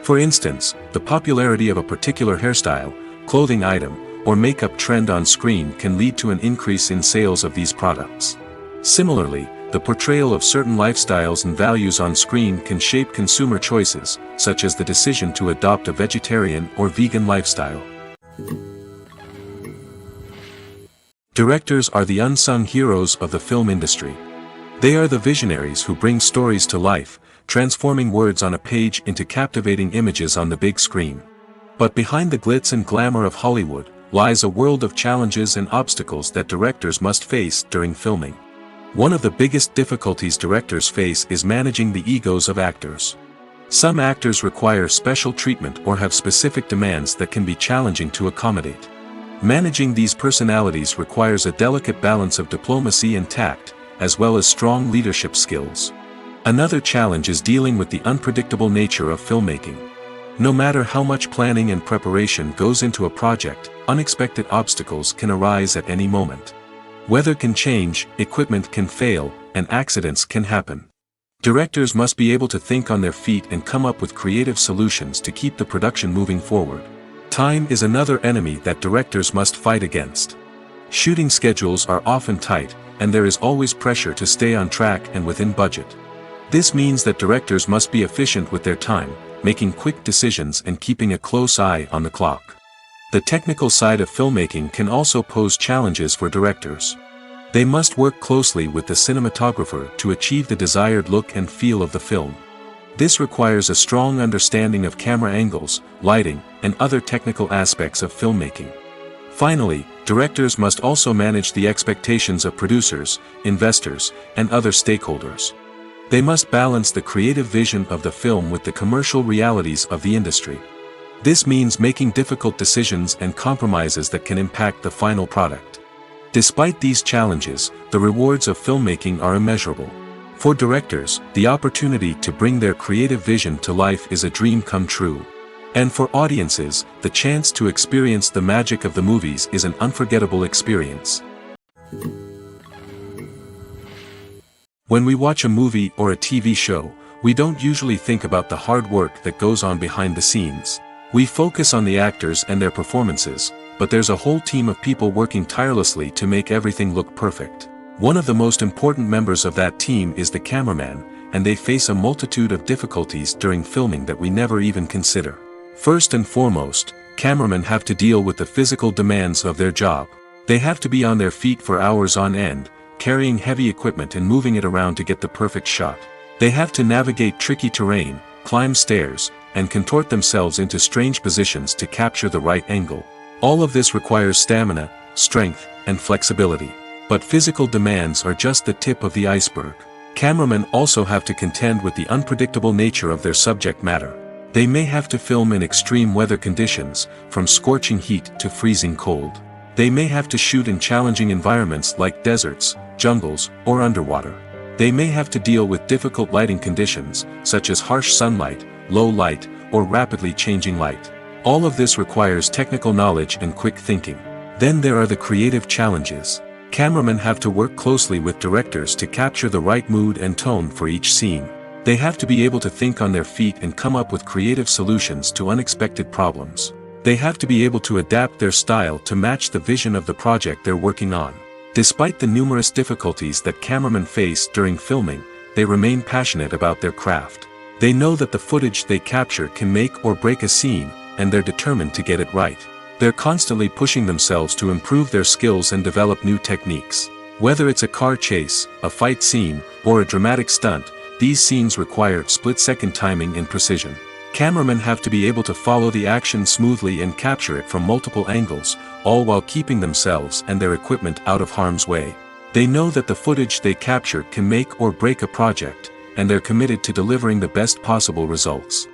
For instance, the popularity of a particular hairstyle, clothing item, or makeup trend on screen can lead to an increase in sales of these products. Similarly, the portrayal of certain lifestyles and values on screen can shape consumer choices, such as the decision to adopt a vegetarian or vegan lifestyle. Directors are the unsung heroes of the film industry. They are the visionaries who bring stories to life, transforming words on a page into captivating images on the big screen. But behind the glitz and glamour of Hollywood lies a world of challenges and obstacles that directors must face during filming. One of the biggest difficulties directors face is managing the egos of actors. Some actors require special treatment or have specific demands that can be challenging to accommodate. Managing these personalities requires a delicate balance of diplomacy and tact, as well as strong leadership skills. Another challenge is dealing with the unpredictable nature of filmmaking. No matter how much planning and preparation goes into a project, unexpected obstacles can arise at any moment. Weather can change, equipment can fail, and accidents can happen. Directors must be able to think on their feet and come up with creative solutions to keep the production moving forward. Time is another enemy that directors must fight against. Shooting schedules are often tight, and there is always pressure to stay on track and within budget. This means that directors must be efficient with their time, making quick decisions and keeping a close eye on the clock. The technical side of filmmaking can also pose challenges for directors. They must work closely with the cinematographer to achieve the desired look and feel of the film. This requires a strong understanding of camera angles, lighting, and other technical aspects of filmmaking. Finally, directors must also manage the expectations of producers, investors, and other stakeholders. They must balance the creative vision of the film with the commercial realities of the industry. This means making difficult decisions and compromises that can impact the final product. Despite these challenges, the rewards of filmmaking are immeasurable. For directors, the opportunity to bring their creative vision to life is a dream come true. And for audiences, the chance to experience the magic of the movies is an unforgettable experience. When we watch a movie or a TV show, we don't usually think about the hard work that goes on behind the scenes. We focus on the actors and their performances, but there's a whole team of people working tirelessly to make everything look perfect. One of the most important members of that team is the cameraman, and they face a multitude of difficulties during filming that we never even consider. First and foremost, cameramen have to deal with the physical demands of their job. They have to be on their feet for hours on end, carrying heavy equipment and moving it around to get the perfect shot. They have to navigate tricky terrain, climb stairs, and contort themselves into strange positions to capture the right angle. All of this requires stamina, strength, and flexibility. But physical demands are just the tip of the iceberg. Cameramen also have to contend with the unpredictable nature of their subject matter. They may have to film in extreme weather conditions, from scorching heat to freezing cold. They may have to shoot in challenging environments like deserts, jungles, or underwater. They may have to deal with difficult lighting conditions, such as harsh sunlight, low light, or rapidly changing light. All of this requires technical knowledge and quick thinking. Then there are the creative challenges. Cameramen have to work closely with directors to capture the right mood and tone for each scene. They have to be able to think on their feet and come up with creative solutions to unexpected problems. They have to be able to adapt their style to match the vision of the project they're working on. Despite the numerous difficulties that cameramen face during filming, they remain passionate about their craft. They know that the footage they capture can make or break a scene, and they're determined to get it right. They're constantly pushing themselves to improve their skills and develop new techniques. Whether it's a car chase, a fight scene, or a dramatic stunt, these scenes require split-second timing and precision. Cameramen have to be able to follow the action smoothly and capture it from multiple angles, all while keeping themselves and their equipment out of harm's way. They know that the footage they capture can make or break a project, and they're committed to delivering the best possible results.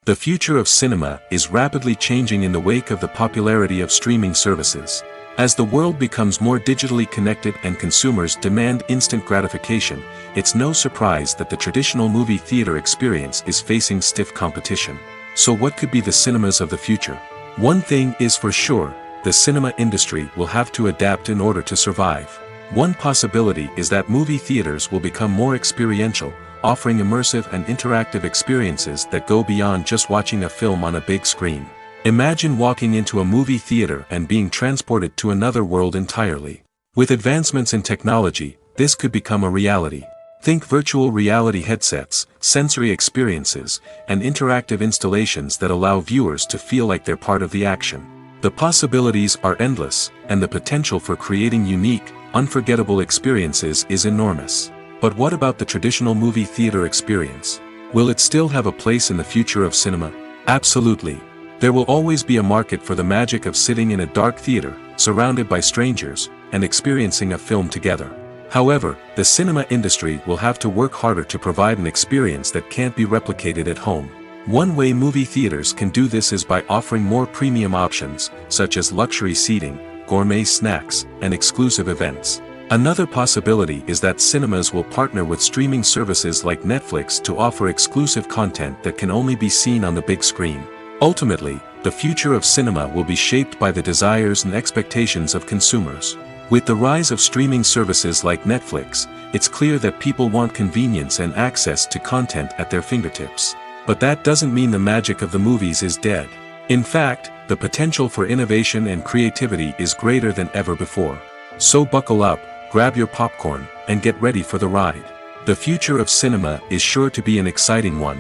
The future of cinema is rapidly changing in the wake of the popularity of streaming services. As the world becomes more digitally connected and consumers demand instant gratification, it's no surprise that the traditional movie theater experience is facing stiff competition. So what could be the cinemas of the future? One thing is for sure, the cinema industry will have to adapt in order to survive. One possibility is that movie theaters will become more experiential, offering immersive and interactive experiences that go beyond just watching a film on a big screen. Imagine walking into a movie theater and being transported to another world entirely. With advancements in technology, this could become a reality. Think virtual reality headsets, sensory experiences, and interactive installations that allow viewers to feel like they're part of the action. The possibilities are endless, and the potential for creating unique, unforgettable experiences is enormous. But what about the traditional movie theater experience? Will it still have a place in the future of cinema? Absolutely. There will always be a market for the magic of sitting in a dark theater, surrounded by strangers, and experiencing a film together. However, the cinema industry will have to work harder to provide an experience that can't be replicated at home. One way movie theaters can do this is by offering more premium options, such as luxury seating, gourmet snacks, and exclusive events. Another possibility is that cinemas will partner with streaming services like Netflix to offer exclusive content that can only be seen on the big screen. Ultimately, the future of cinema will be shaped by the desires and expectations of consumers. With the rise of streaming services like Netflix, it's clear that people want convenience and access to content at their fingertips. But that doesn't mean the magic of the movies is dead. In fact, the potential for innovation and creativity is greater than ever before. So buckle up, grab your popcorn, and get ready for the ride. The future of cinema is sure to be an exciting one.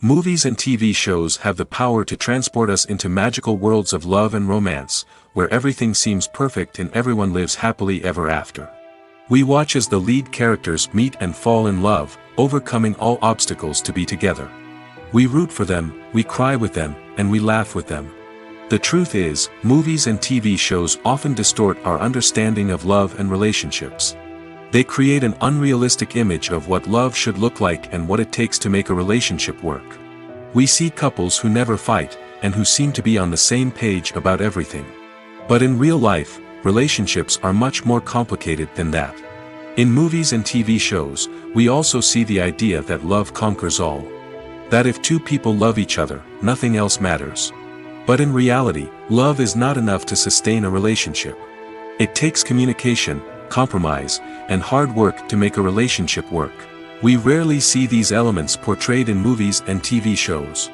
Movies and TV shows have the power to transport us into magical worlds of love and romance, where everything seems perfect and everyone lives happily ever after. We watch as the lead characters meet and fall in love, overcoming all obstacles to be together. We root for them, we cry with them, and we laugh with them. The truth is, movies and TV shows often distort our understanding of love and relationships. They create an unrealistic image of what love should look like and what it takes to make a relationship work. We see couples who never fight, and who seem to be on the same page about everything. But in real life, relationships are much more complicated than that. In movies and TV shows, we also see the idea that love conquers all. That if two people love each other, nothing else matters. But in reality, love is not enough to sustain a relationship. It takes communication, compromise, and hard work to make a relationship work. We rarely see these elements portrayed in movies and TV shows.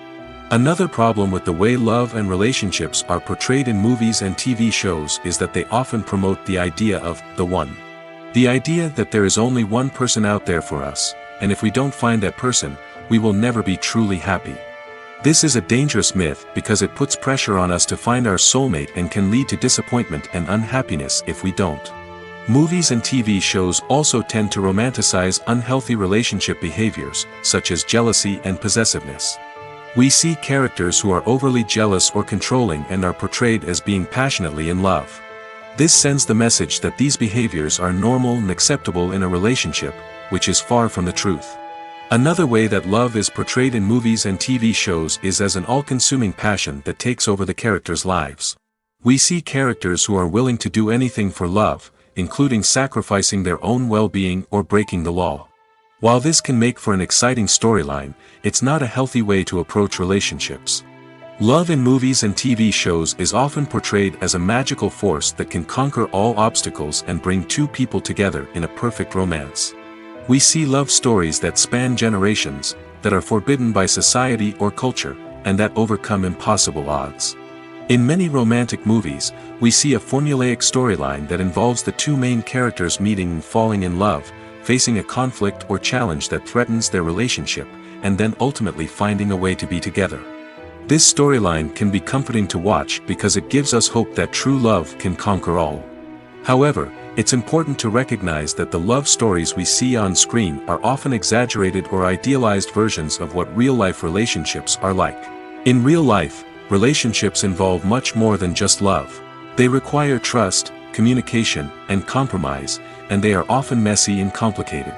Another problem with the way love and relationships are portrayed in movies and TV shows is that they often promote the idea of the one. The idea that there is only one person out there for us, and if we don't find that person, we will never be truly happy. This is a dangerous myth because it puts pressure on us to find our soulmate and can lead to disappointment and unhappiness if we don't. Movies and TV shows also tend to romanticize unhealthy relationship behaviors, such as jealousy and possessiveness. We see characters who are overly jealous or controlling and are portrayed as being passionately in love. This sends the message that these behaviors are normal and acceptable in a relationship, which is far from the truth. Another way that love is portrayed in movies and TV shows is as an all-consuming passion that takes over the characters' lives. We see characters who are willing to do anything for love, including sacrificing their own well-being or breaking the law. While this can make for an exciting storyline, it's not a healthy way to approach relationships. Love in movies and TV shows is often portrayed as a magical force that can conquer all obstacles and bring two people together in a perfect romance. We see love stories that span generations, that are forbidden by society or culture, and that overcome impossible odds. In many romantic movies, we see a formulaic storyline that involves the two main characters meeting and falling in love, facing a conflict or challenge that threatens their relationship, and then ultimately finding a way to be together. This storyline can be comforting to watch because it gives us hope that true love can conquer all. However, it's important to recognize that the love stories we see on screen are often exaggerated or idealized versions of what real-life relationships are like. In real life, relationships involve much more than just love. They require trust, communication, and compromise, and they are often messy and complicated.